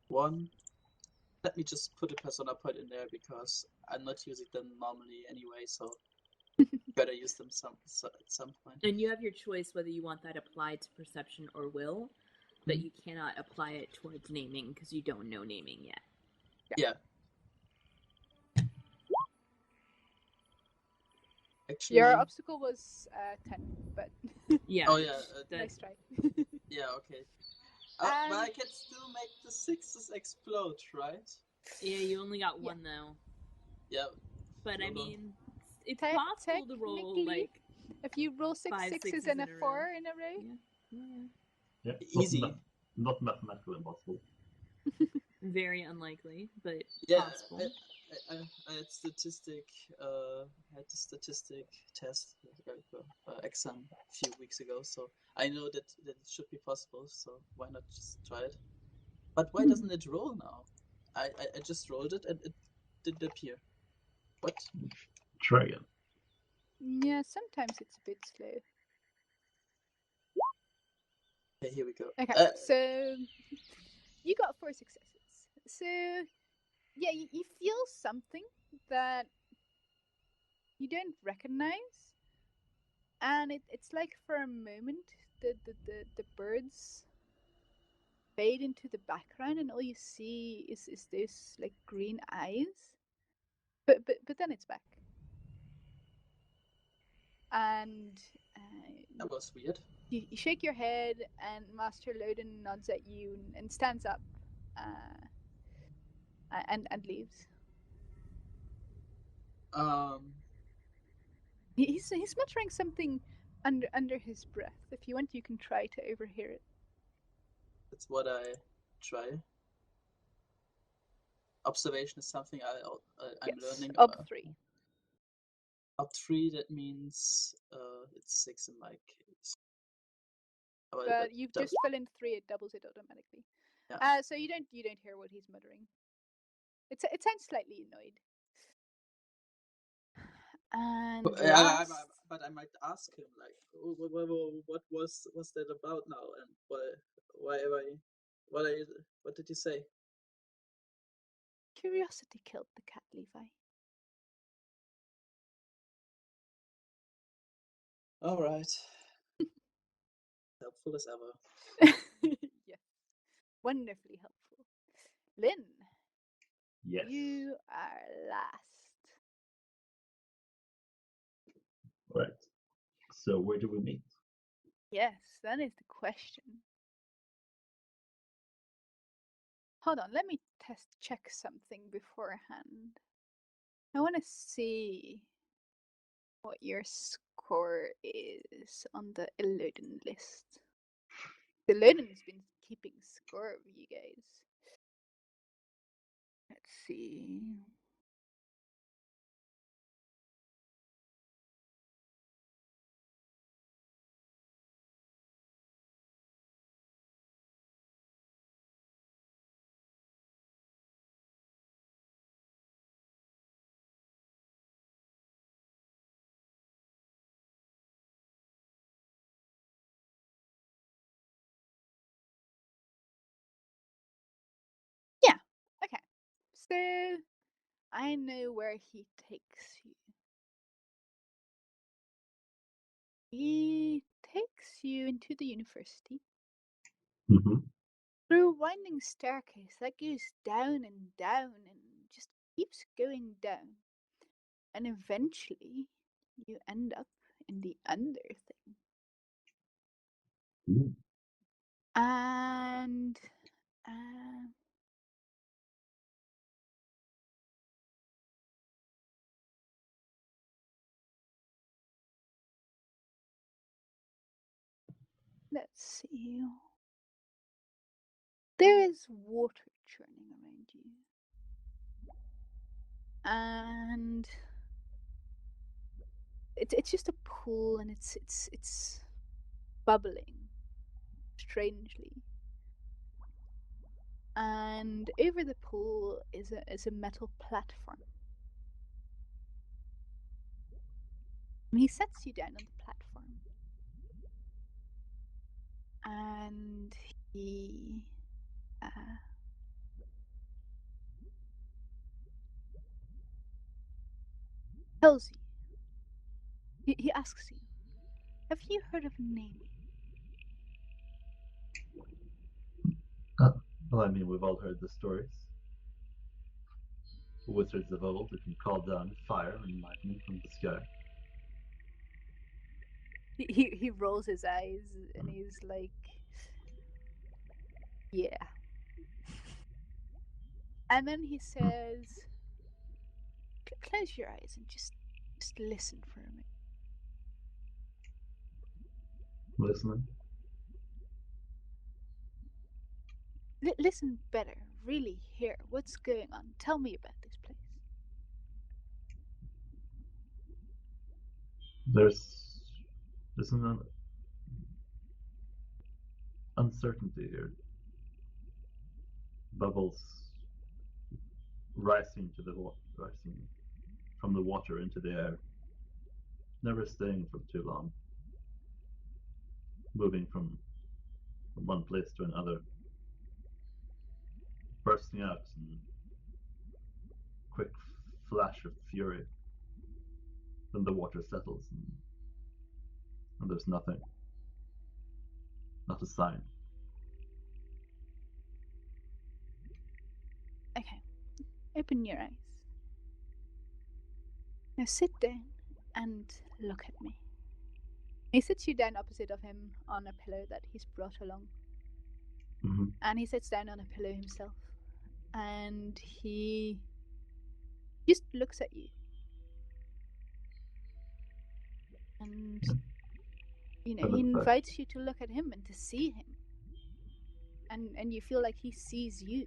1. Let me just put a persona point in there because I'm not using them normally anyway, so gotta use them at some point. And you have your choice whether you want that applied to perception or will, but you cannot apply it towards naming because you don't know naming yet. Yeah. actually. Your obstacle was 10, but Yeah. Oh yeah, nice try. yeah, okay. But I can still make the 6s explode, right? Yeah, you only got Yeah. one though. Yeah. But I Hold on. mean, it's possible to roll technically, like if you roll 6 5 sixes sixes and a in a row. 4 in a row, Yeah. Yeah, Easy. Not mathematically impossible. Very unlikely, but Yeah, possible. I had had the statistic test exam a few weeks ago, so I know that it should be possible. So why not just try it? But why doesn't it roll now? I just rolled it and it didn't appear. What? Try again. yeah, sometimes it's a bit slow. Okay, here we go. Okay, so you got 4 successes. So yeah, you feel something that you don't recognize, and it's like for a moment the birds fade into the background, and all you see is this like green eyes, but then it's back, and That was weird. you shake your head, and Master Loden nods at you and stands up, and leaves. He's muttering something under his breath. If you want, you can try to overhear it. That's what I try. Observation is something I'm learning. Up 3. Up 3, that means it's 6 in my case. But you've just fell in 3; it doubles it automatically. Yeah. So you don't hear what he's muttering. It sounds slightly annoyed. And but I might ask him, like, what was that about now, and what did you say? Curiosity killed the cat, Levi. All right. Helpful as ever. Yes, wonderfully helpful. Lynn, Yes. you are last. Right. So where do we meet? Yes, that is the question. Hold on, let me check something beforehand. I want to see what your score is on the Illuden list. The Illuden's been keeping score of you guys. Let's see. Yeah, okay. So, I know where he takes you. He takes you into the university. Mm-hmm. Through a winding staircase that goes down and down and just keeps going down. And eventually, you end up in the under thing. Ooh. And let's see. There is water churning around you. And it's just a pool, and it's bubbling strangely. And over the pool is a metal platform. And he sets you down on the platform. And he tells you. He asks you, have you heard of naming? Well, I mean, we've all heard the stories. The wizards of old who can call down fire and lightning from the sky. He rolls his eyes and he's like, yeah. And then he says, close your eyes and just listen for a minute. Listening. Listen better. Really hear what's going on. Tell me about this place. There's an uncertainty here. Bubbles rising from the water into the air, never staying for too long, moving from one place to another, bursting out in quick flash of fury. Then the water settles and there's nothing, not a sign. Okay, open your eyes. Now sit down and look at me. He sits you down opposite of him on a pillow that he's brought along. Mm-hmm. And he sits down on a pillow himself. And he just looks at you. And, he invites you to look at him and to see him. And you feel like he sees you.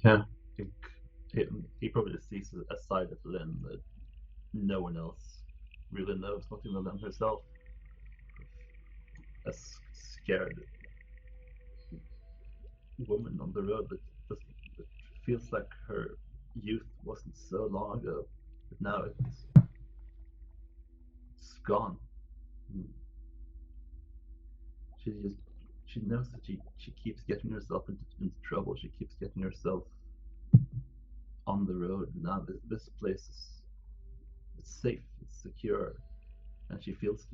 Yeah, I think he probably sees a side of Lynn that no one else really knows, not even Lynn herself. A scared woman on the road that feels like her youth wasn't so long ago, but now it's gone. She knows that she keeps getting herself into trouble. She keeps getting herself on the road. Now this place it's safe, it's secure, and she feels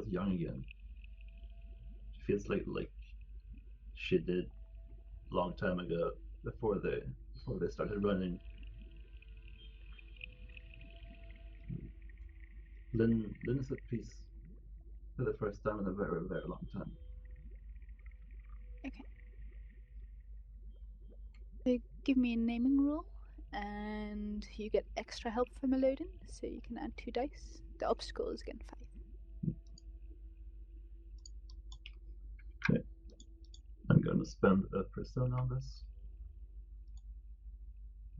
young again. She feels like she did a long time ago before they started running. Lynn is at peace for the first time in a very, very long time. Okay. So give me a naming roll, and you get extra help from Elodin, so you can add 2 dice. The obstacle is again 5. Okay. I'm going to spend a persona on this.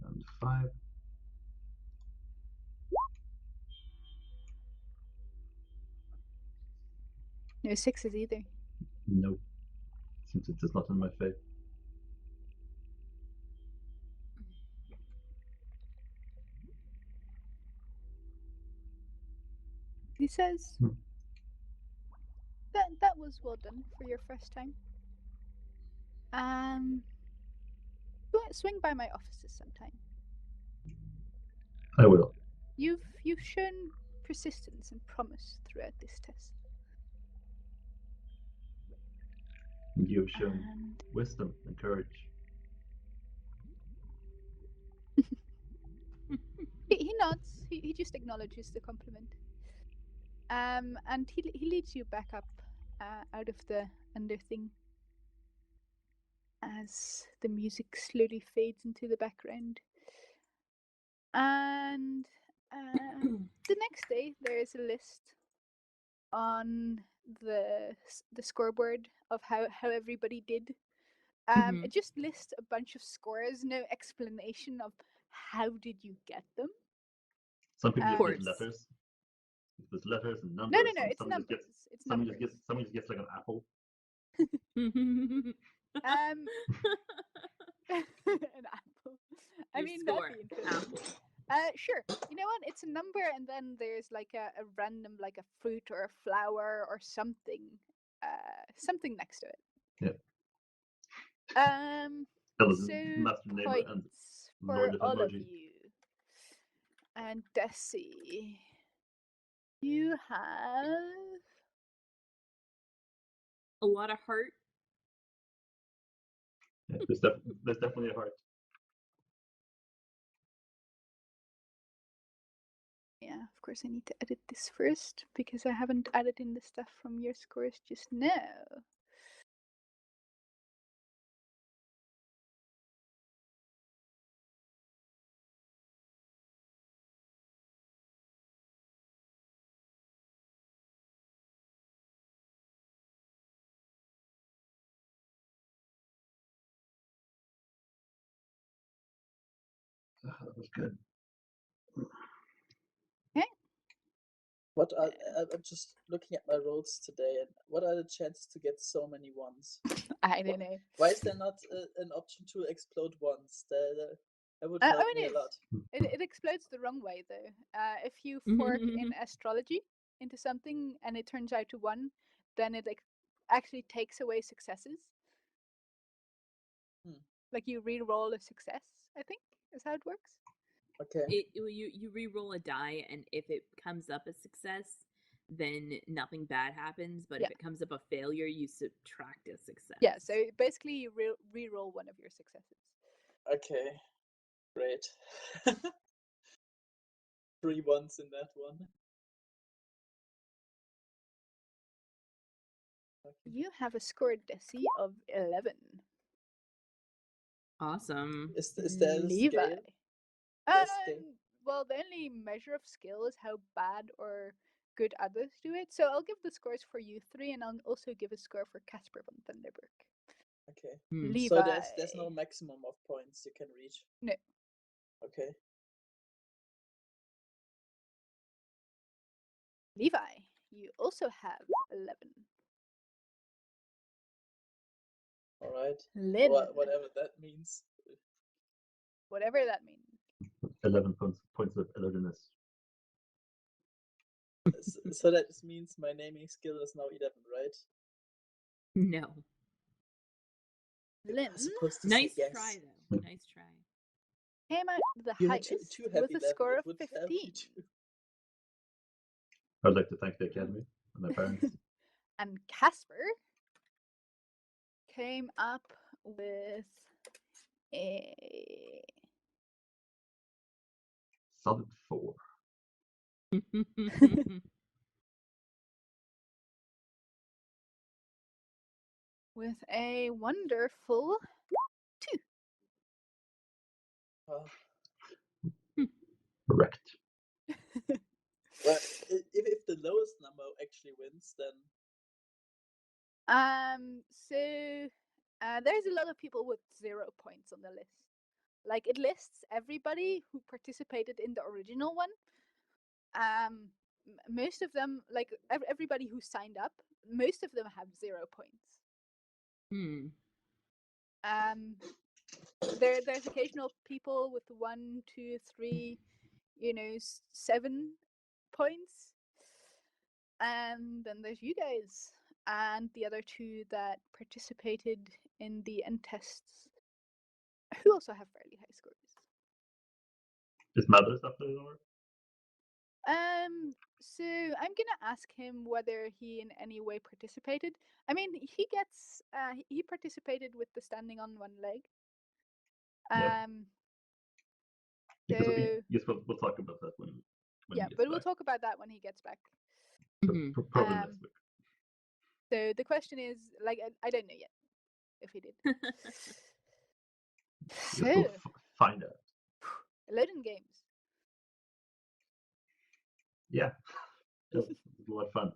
And 5. No 6s either. Nope. Since it is not in my fate. He says, that was well done for your first time. Swing by my offices sometime. I will. You've shown persistence and promise throughout this test. And you've shown wisdom and courage. He nods. He just acknowledges the compliment. And he leads you back up out of the under thing as the music slowly fades into the background. And the next day, there is a list on the scoreboard of how everybody did. It just lists a bunch of scores, no explanation of how did you get them. Some people just get letters. There's letters and numbers. No, it's numbers. Someone just gets like an apple. An apple. I mean, that'd be interesting. Sure. You know what? It's a number, and then there's like a random, like a fruit or a flower or something, next to it. Yeah. So points for all of you. And Desi, you have a lot of heart. Yeah, there's definitely a heart. yeah, of course I need to edit this first because I haven't added in the stuff from your scores just now. That was good. What are I'm just looking at my rolls today, and what are the chances to get so many ones? I don't know. Why is there not an option to explode once? That would Oh, help it me is. a lot. It explodes the wrong way though. If you fork in astrology into something and it turns out to 1, then it actually takes away successes. Like you re-roll a success, I think, is how it works. Okay. You re-roll a die, and if it comes up a success, then nothing bad happens. But Yeah. if it comes up a failure, you subtract a success. Yeah, so basically you re-roll one of your successes. Okay. Great. 3 ones in that one. Okay. You have a score DC of 11. Awesome. Is there a Levi. scale? There's scale? Well, the only measure of skill is how bad or good others do it. So I'll give the scores for you 3, and I'll also give a score for Casper von Thunderberg. Okay. Levi. So there's no maximum of points you can reach? No. Okay. Levi, you also have 11. Alright. Lynn. Whatever that means. Whatever that means. 11 points of alertness. So that means my naming skill is now 11, right? No. Lynn. I was supposed to Nice say yes. try, though. Nice try. Came out the You highest had two with happy a score level. of It would help you 15. too. I'd like to thank the Academy and my parents. And Casper came up with a Solid 4. with a wonderful 2. Correct. Well, if the lowest number actually wins, then So there's a lot of people with 0 points on the list. Like it lists everybody who participated in the original one. Most of them, like everybody who signed up, most of them have 0 points. There's occasional people with 1, 2, 3, 7 points, and then there's you guys and the other 2 that participated in the end tests, who also have fairly high scores. Is Mathers up there or? So I'm gonna ask him whether he in any way participated. I mean, he participated with the standing on one leg. Yeah. So Yes, we'll talk about that when yeah, he gets but back. we'll talk about that when he gets back. So, probably next week. So the question is, like, I don't know yet if he did. So We'll find out. Loading games. Yeah, it was a lot of fun.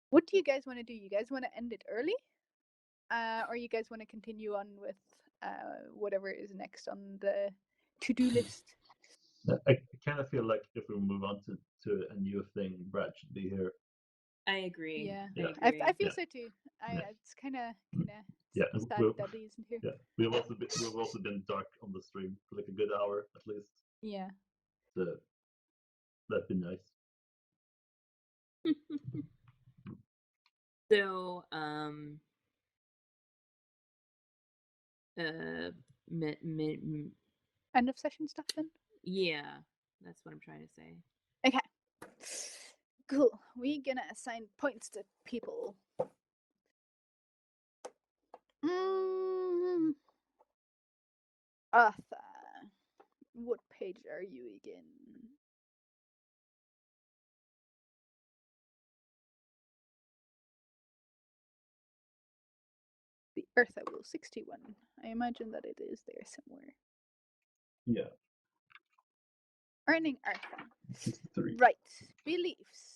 What do you guys want to do? You guys want to end it early, or you guys want to continue on with whatever is next on the to-do list? I kind of feel like if we move on to a new thing, Brad should be here. I agree. Yeah, I agree. I feel so too. It's kind of sad that he isn't here. Yeah, we've also been dark on the stream for like a good hour at least. Yeah. So that'd be nice. So, End of session stuff then? yeah, that's what I'm trying to say. Okay. Cool. We're gonna assign points to people. Arthur, what page are you again? The Eartha Will 61. I imagine that it is there somewhere. Yeah. Earning Eartha. 63. Right. Beliefs.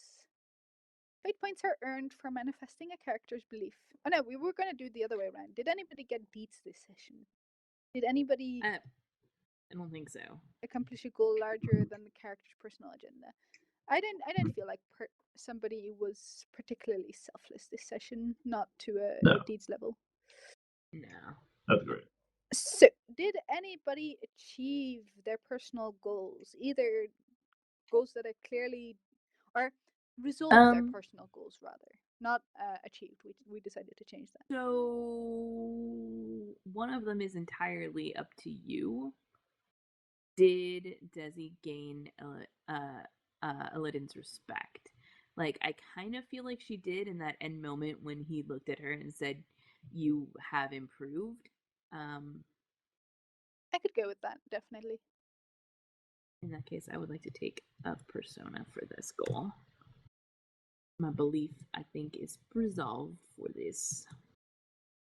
Fate points are earned for manifesting a character's belief. Oh no, we were going to do the other way around. Did anybody get deeds this session? Did anybody I don't think so. accomplish a goal larger than the character's personal agenda? I didn't feel like somebody was particularly selfless this session, not to No. a deeds level. No. That's great. So, did anybody achieve their personal goals? Either goals that are clearly, or resolve their personal goals, rather. Not achieved. We decided to change that. So one of them is entirely up to you. Did Desi gain Illidan's respect? Like, I kind of feel like she did in that end moment when he looked at her and said, "You have improved." I could go with that, definitely. In that case, I would like to take a persona for this goal. My belief, I think, is resolved for this.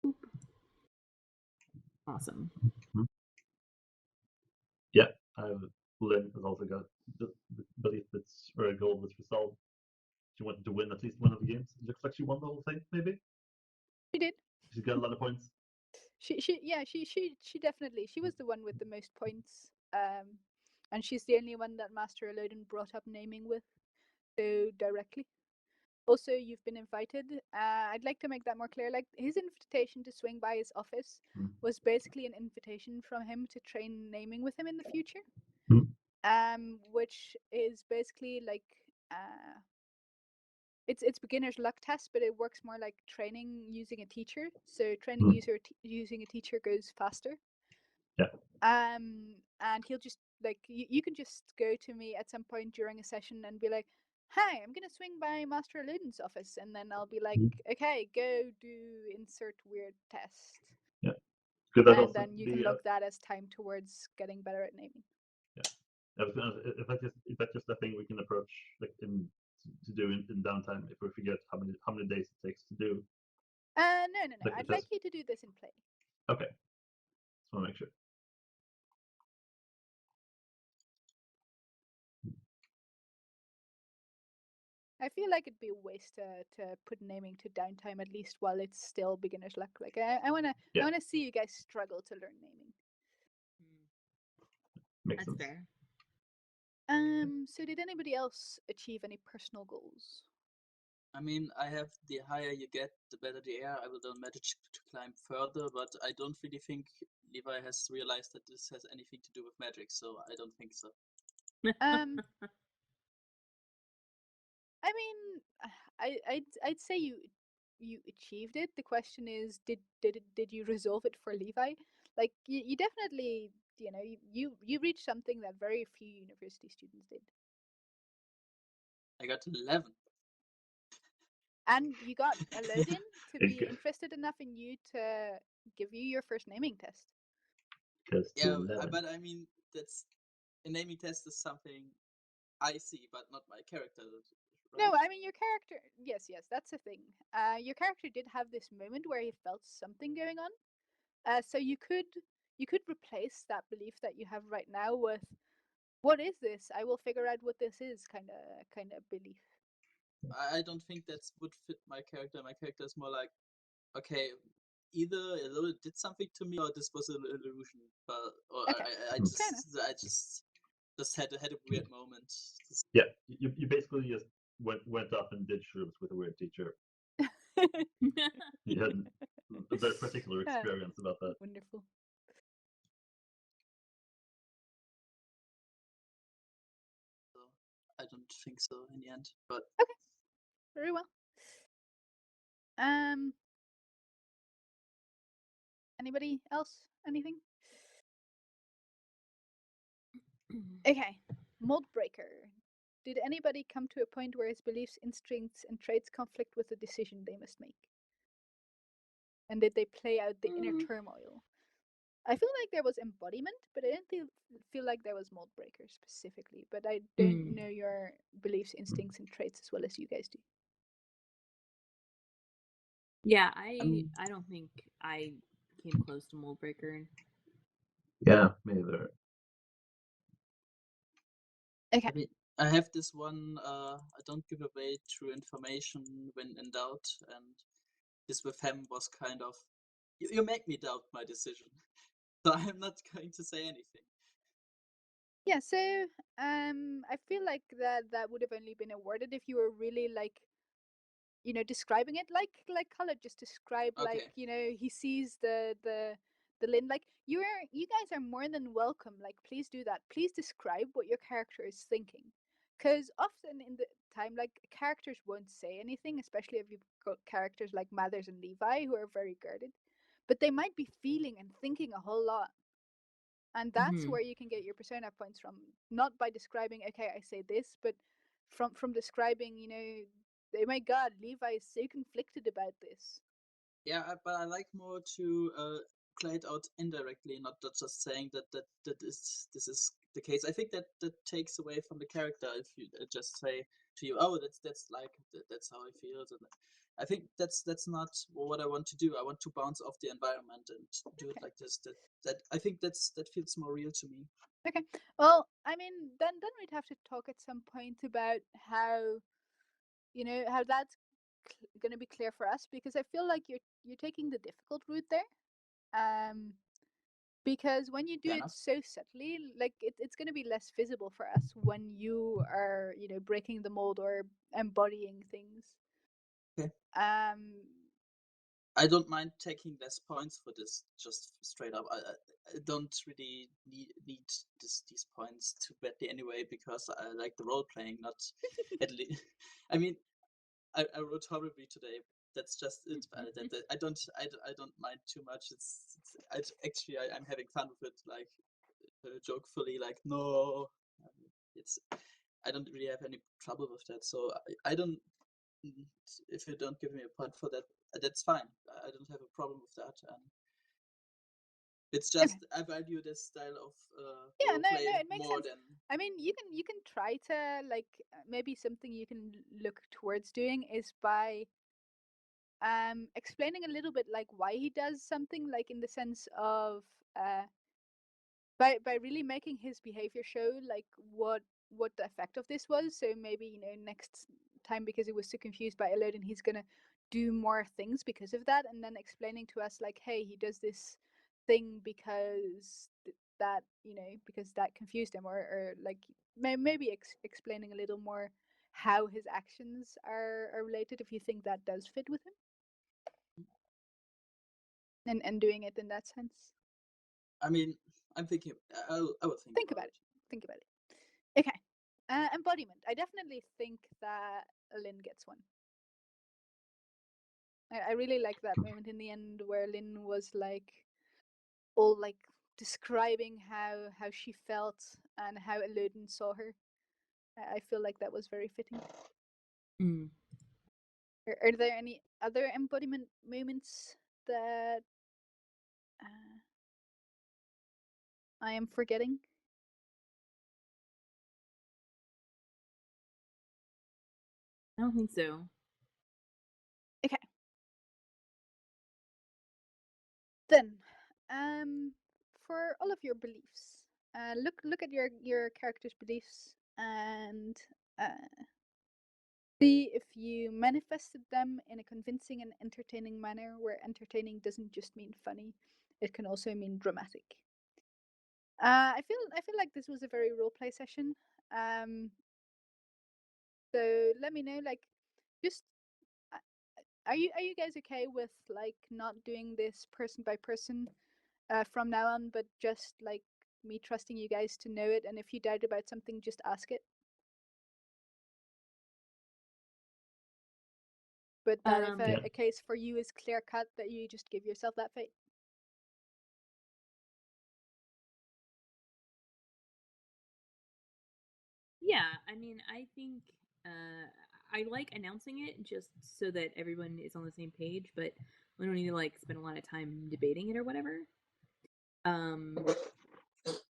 Boop. Awesome. Yeah, Lynn has also got the belief that's, or a goal that's resolved. She wanted to win at least one of the games. It looks like she won the whole thing, maybe? She did. She's got a lot of points. She definitely, she was the one with the most points. And she's the only one that Master Elodin brought up naming with, so directly. Also, you've been invited. I'd like to make that more clear. Like, his invitation to swing by his office was basically an invitation from him to train naming with him in the future. Which is basically like it's beginner's luck test, but it works more like training using a teacher. So training using a teacher goes faster. Yeah. And he'll just like you can just go to me at some point during a session and be like, "Hi, I'm gonna swing by Master Eludin's office," and then I'll be like, "Okay, go do insert weird test." Yeah. Could that and also then you be can log that as time towards getting better at naming. Yeah. If that's just a thing we can approach like to do in downtime if we forget how many days it takes to do. No. Like I'd like you to do this in play. Okay. Just want to make sure. I feel like it'd be a waste to put naming to downtime, at least while it's still beginner's luck. Like I wanna see you guys struggle to learn naming. Makes That's sense. fair. So did anybody else achieve any personal goals? I mean, I have the higher you get, the better the air. I will then manage to climb further, but I don't really think Levi has realized that this has anything to do with magic, so I don't think so. I mean, I'd say you achieved it. The question is, did you resolve it for Levi? Like you definitely, you reached something that very few university students did. I got 11. And you got Elodin to be interested enough in you to give you your first naming test. Yeah, but I mean, that's a naming test is something I see, but not my character. Right? No, I mean your character. Yes, that's the thing. Your character did have this moment where he felt something going on. So you could replace that belief that you have right now with, "What is this? I will figure out what this is." Kind of belief. I don't think that would fit my character. My character is more like, okay, either Elodin did something to me, or this was an illusion. But Okay. I just had a weird moment. Yeah, you basically just went up and did shrooms with a weird teacher. You had a very particular experience about that. Wonderful. So I don't think so in the end, but okay, very well. Anybody else? Anything? Okay, Mold Breaker. Did anybody come to a point where his beliefs, instincts, and traits conflict with the decision they must make? And did they play out the inner turmoil? I feel like there was embodiment, but I didn't feel like there was mold breaker specifically. But I don't know your beliefs, instincts, and traits as well as you guys do. Yeah, I don't think I came close to mold breaker. Yeah, me either. Okay. I mean, I have this one, I don't give away true information when in doubt, and this with him was kind of, you make me doubt my decision. So I'm not going to say anything. Yeah, so I feel like that would have only been awarded if you were really like, describing it like color, just describe like, Okay. he sees the Lynn, like you guys are more than welcome, like please do that, please describe what your character is thinking, because often in the time, like, characters won't say anything, especially if you've got characters like Mathers and Levi who are very guarded, but they might be feeling and thinking a whole lot. And that's where you can get your persona points from, not by describing, okay, I say this, but from describing, oh my god, Levi is so conflicted about this. Yeah, but I like more to play it out indirectly, not just saying that this is the case. I think that takes away from the character if you just say to you, oh, that's like that's how I feel. And I think that's not what I want to do. I want to bounce off the environment and do it like this. That I think that feels more real to me. Okay, well, I mean, then we'd have to talk at some point about how, how that's going to be clear for us, because I feel like you're taking the difficult route there. Because when you do Fair it enough. so subtly, like it's going to be less visible for us when you are, breaking the mold or embodying things. Okay. I don't mind taking less points for this, just straight up. I don't really need these points too badly anyway, because I like the role playing, not at least. I mean, I wrote horribly today. That's just it. I don't mind too much. Actually I'm having fun with it, like jokefully, like no, it's I don't really have any trouble with that. So I don't. If you don't give me a point for that, that's fine. I don't have a problem with that. It's just I value this style of role play it makes more sense. than. I mean, you can try to, like, maybe something you can look towards doing is by explaining a little bit like why he does something, like in the sense of by really making his behavior show like what the effect of this was. So maybe, next time, because he was so confused by Elodin, he's gonna do more things because of that, and then explaining to us like, hey, he does this thing because that, because that confused him, or like maybe explaining a little more how his actions are related, if you think that does fit with him, and doing it in that sense. I mean, I'm thinking. I will think about it. Think about it. Okay. Embodiment. I definitely think that Lynn gets one. I really like that moment in the end where Lynn was like all like describing how she felt and how Elodin saw her. I feel like that was very fitting. Are there any other embodiment moments that I am forgetting? I don't think so. Okay. Then, for all of your beliefs, look at your character's beliefs and see if you manifested them in a convincing and entertaining manner, where entertaining doesn't just mean funny; it can also mean dramatic. I feel like this was a very roleplay session. So let me know, like, just are you guys okay with like not doing this person by person from now on, but just like me trusting you guys to know it, and if you doubt about something, just ask it. But that if a case for you is clear cut, that you just give yourself that fate. Yeah, I mean, I think I like announcing it just so that everyone is on the same page, but we don't need to like spend a lot of time debating it or whatever. So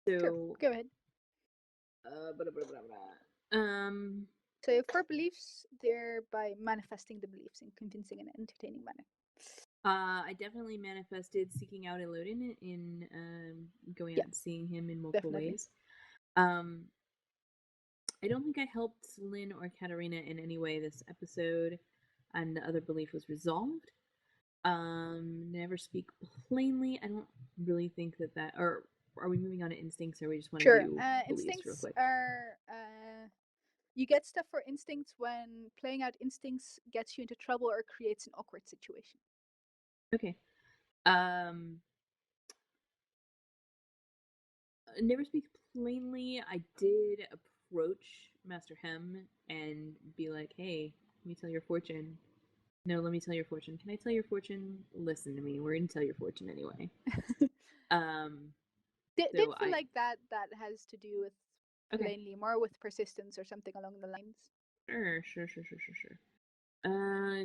Sure, go ahead. blah, blah, blah, blah. So for beliefs, they're by manifesting the beliefs in convincing and entertaining manner. I definitely manifested seeking out Elodin in going out and seeing him in multiple definitely. ways. I don't think I helped Lynn or Katarina in any way this episode, and the other belief was resolved. Never speak plainly. I don't really think that. Or are we moving on to instincts, or we just want to Sure. do beliefs real Instincts quick? are you get stuff for instincts when playing out instincts gets you into trouble or creates an awkward situation. Okay. Never speak plainly. I did approach Master Hem and be like, "Hey, let me tell your fortune." No, let me tell your fortune. Can I tell your fortune? Listen to me. We're gonna tell your fortune anyway. Did So feel like that has to do with Okay. plainly more with persistence or something along the lines. Sure.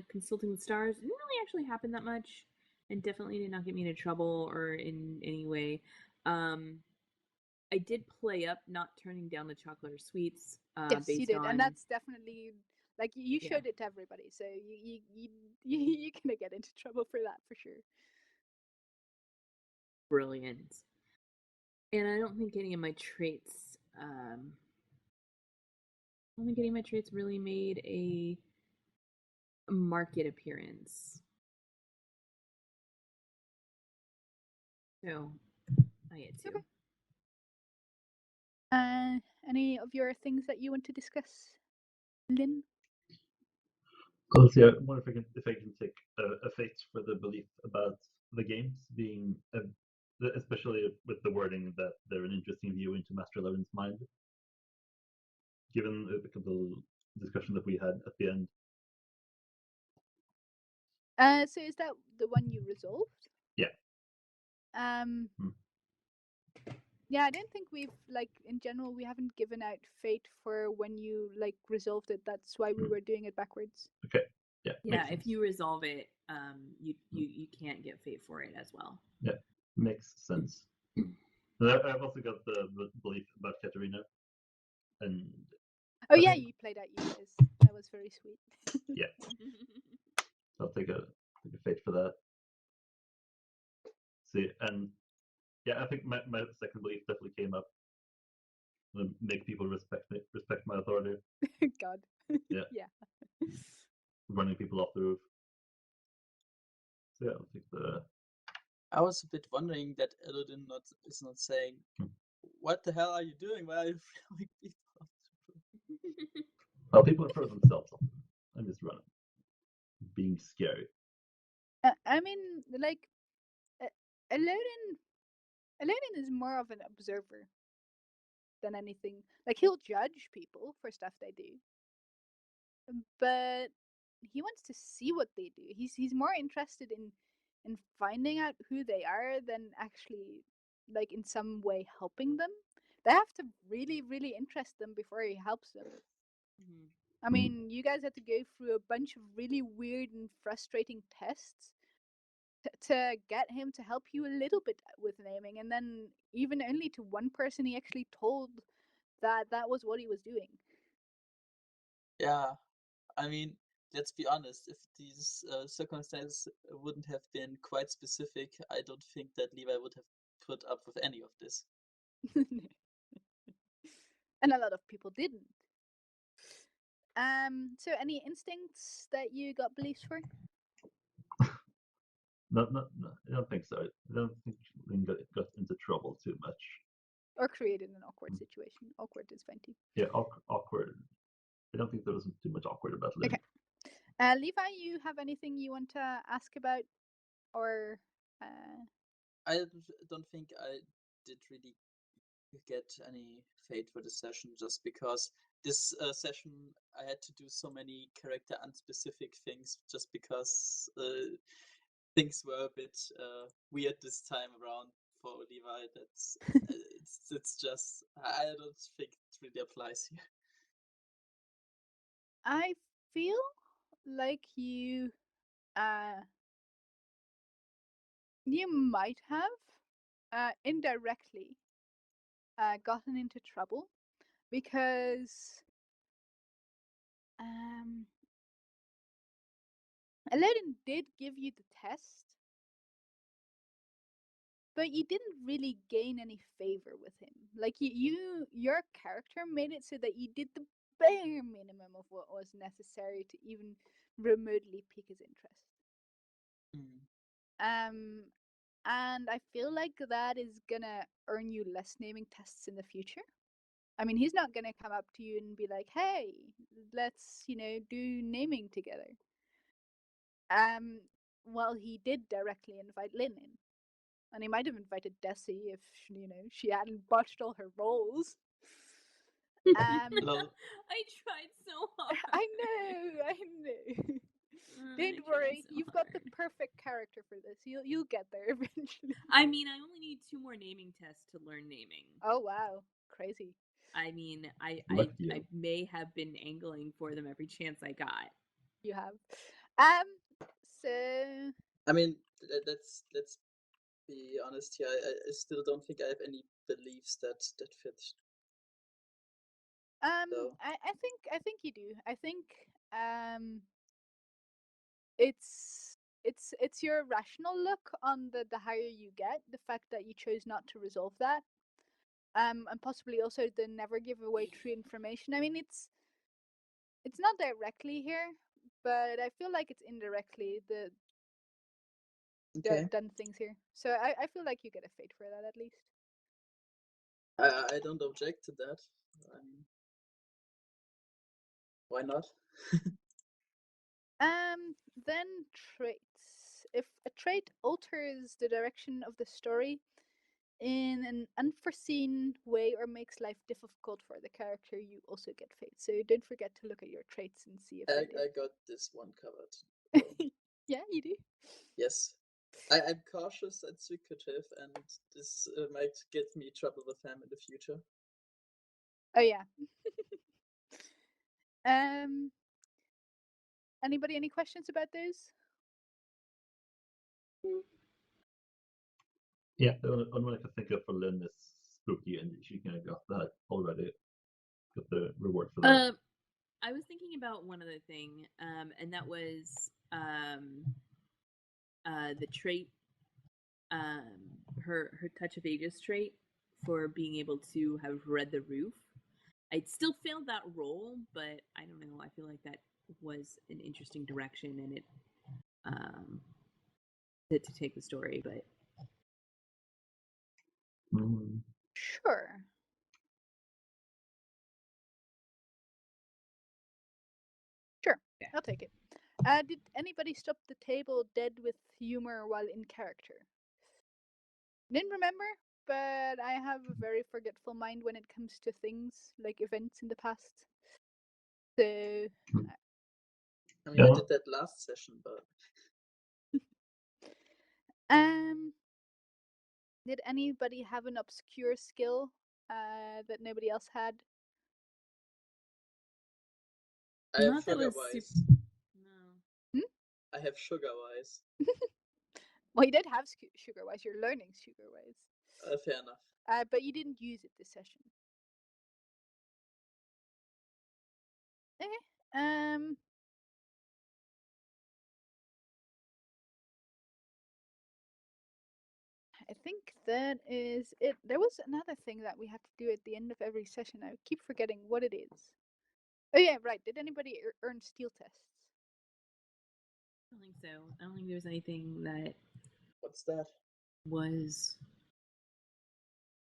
Consulting with stars didn't really actually happen that much, and definitely did not get me into trouble or in any way. I did play up not turning down the chocolate or sweets. Yes, based you did, on and that's definitely like you showed it to everybody, so you're gonna get into trouble for that for sure. Brilliant. And I don't think any of my traits. I don't think any of my traits really made a market appearance. So I get to. Okay. Any of your things that you want to discuss, Lynn? Well, see, I wonder if I can take a fate for the belief about the games being, especially with the wording that they're an interesting view into Master Levin's mind. Given the couple discussion that we had at the end. So is that the one you resolved? Yeah. Yeah, I don't think we've in general we haven't given out fate for when you resolved it. That's why we were doing it backwards. Okay. Yeah. Yeah, if you resolve it, you can't get fate for it as well. Yeah, makes sense. I've also got the belief about Katarina, and oh yeah, you played out Yuka's. That was very sweet. Yeah, I'll take a fate for that. See, and yeah, I think my second belief definitely came up. Make people respect my authority. God. Yeah. Yeah. Running people off the roof. So yeah, I'll take the. I was a bit wondering that Elodin is not saying, "What the hell are you doing? Why are you throwing people off the roof?" Well, people throw themselves off. I'm just running, being scary. I mean, Elodin is more of an observer than anything. He'll judge people for stuff they do, but he wants to see what they do. He's more interested in finding out who they are than actually in some way helping them. They have to really really interest them before he helps them. Mm-hmm. I mean, you guys had to go through a bunch of really weird and frustrating tests to get him to help you a little bit with naming, and then even only to one person he actually told that was what he was doing. Yeah, I mean, let's be honest. If these circumstances wouldn't have been quite specific, I don't think that Levi would have put up with any of this. And a lot of people didn't. So any instincts that you got beliefs for? No, I don't think so. I don't think Lynn got into trouble too much. Or created an awkward situation. Awkward is fine too. Yeah, awkward. I don't think there was too much awkward about Lynn. Okay. Levi, you have anything you want to ask about, or? I don't think I did really get any fate for the session, just because this session I had to do so many character unspecific things, just because things were a bit weird this time around for Levi. That's it's just I don't think it really applies here. I feel like you might have, indirectly gotten into trouble because Aladdin did give you the test, but you didn't really gain any favor with him. Like your character made it so that you did the bare minimum of what was necessary to even remotely pique his interest. And I feel like that is gonna earn you less naming tests in the future. I mean, he's not gonna come up to you and be like, "Hey, let's do naming together." Well, he did directly invite Lynn in, and he might have invited Desi if she hadn't botched all her roles. Lol. I tried so hard. I know. Don't worry, you've got the perfect character for this. You'll get there eventually. I mean, I only need 2 more naming tests to learn naming. Oh wow, crazy. I mean, I Lucky you. may have been angling for them every chance I got. You have. So I mean, let's be honest here. I still don't think I have any beliefs that fit. So. I think you do. I think it's your rational look on the higher you get, the fact that you chose not to resolve that. And possibly also the never give away true information. I mean, it's not directly here, but I feel like it's indirectly the Okay. done things here. So I feel like you get a fate for that at least. I don't object to that. Why not? Then traits. If a trait alters the direction of the story in an unforeseen way or makes life difficult for the character, you also get fate. So don't forget to look at your traits and see if I got this one covered. Yeah, you do. Yes. I'm cautious and secretive, and this might get me trouble with him in the future. Oh yeah. Anybody any questions about those? Yeah, the only one I can think of for Lynn is spooky, and she kind of got that already. Got the reward for that. I was thinking about one other thing, and that was the trait, her touch of Aegis trait for being able to have read the roof. I'd still failed that roll, but I don't know. I feel like that was an interesting direction, and it to take the story. But Sure. Sure, I'll take it. Did anybody stop the table dead with humor while in character? Didn't remember, but I have a very forgetful mind when it comes to things like events in the past. So I mean, I did that last session, but did anybody have an obscure skill that nobody else had? I have not that sugar was wise. no. I have sugar wise. Well, you did have sugar wise. You're learning sugar wise. Fair enough. But you didn't use it this session. Okay. I think that is it. There was another thing that we have to do at the end of every session. I keep forgetting what it is. Oh yeah, right. Did anybody earn steel tests? I don't think so. I don't think there was anything that. What's that? Was.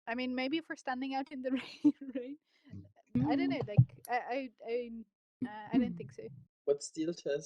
I mean, maybe for standing out in the rain, right? I don't know. Like, I don't think so. What steel test?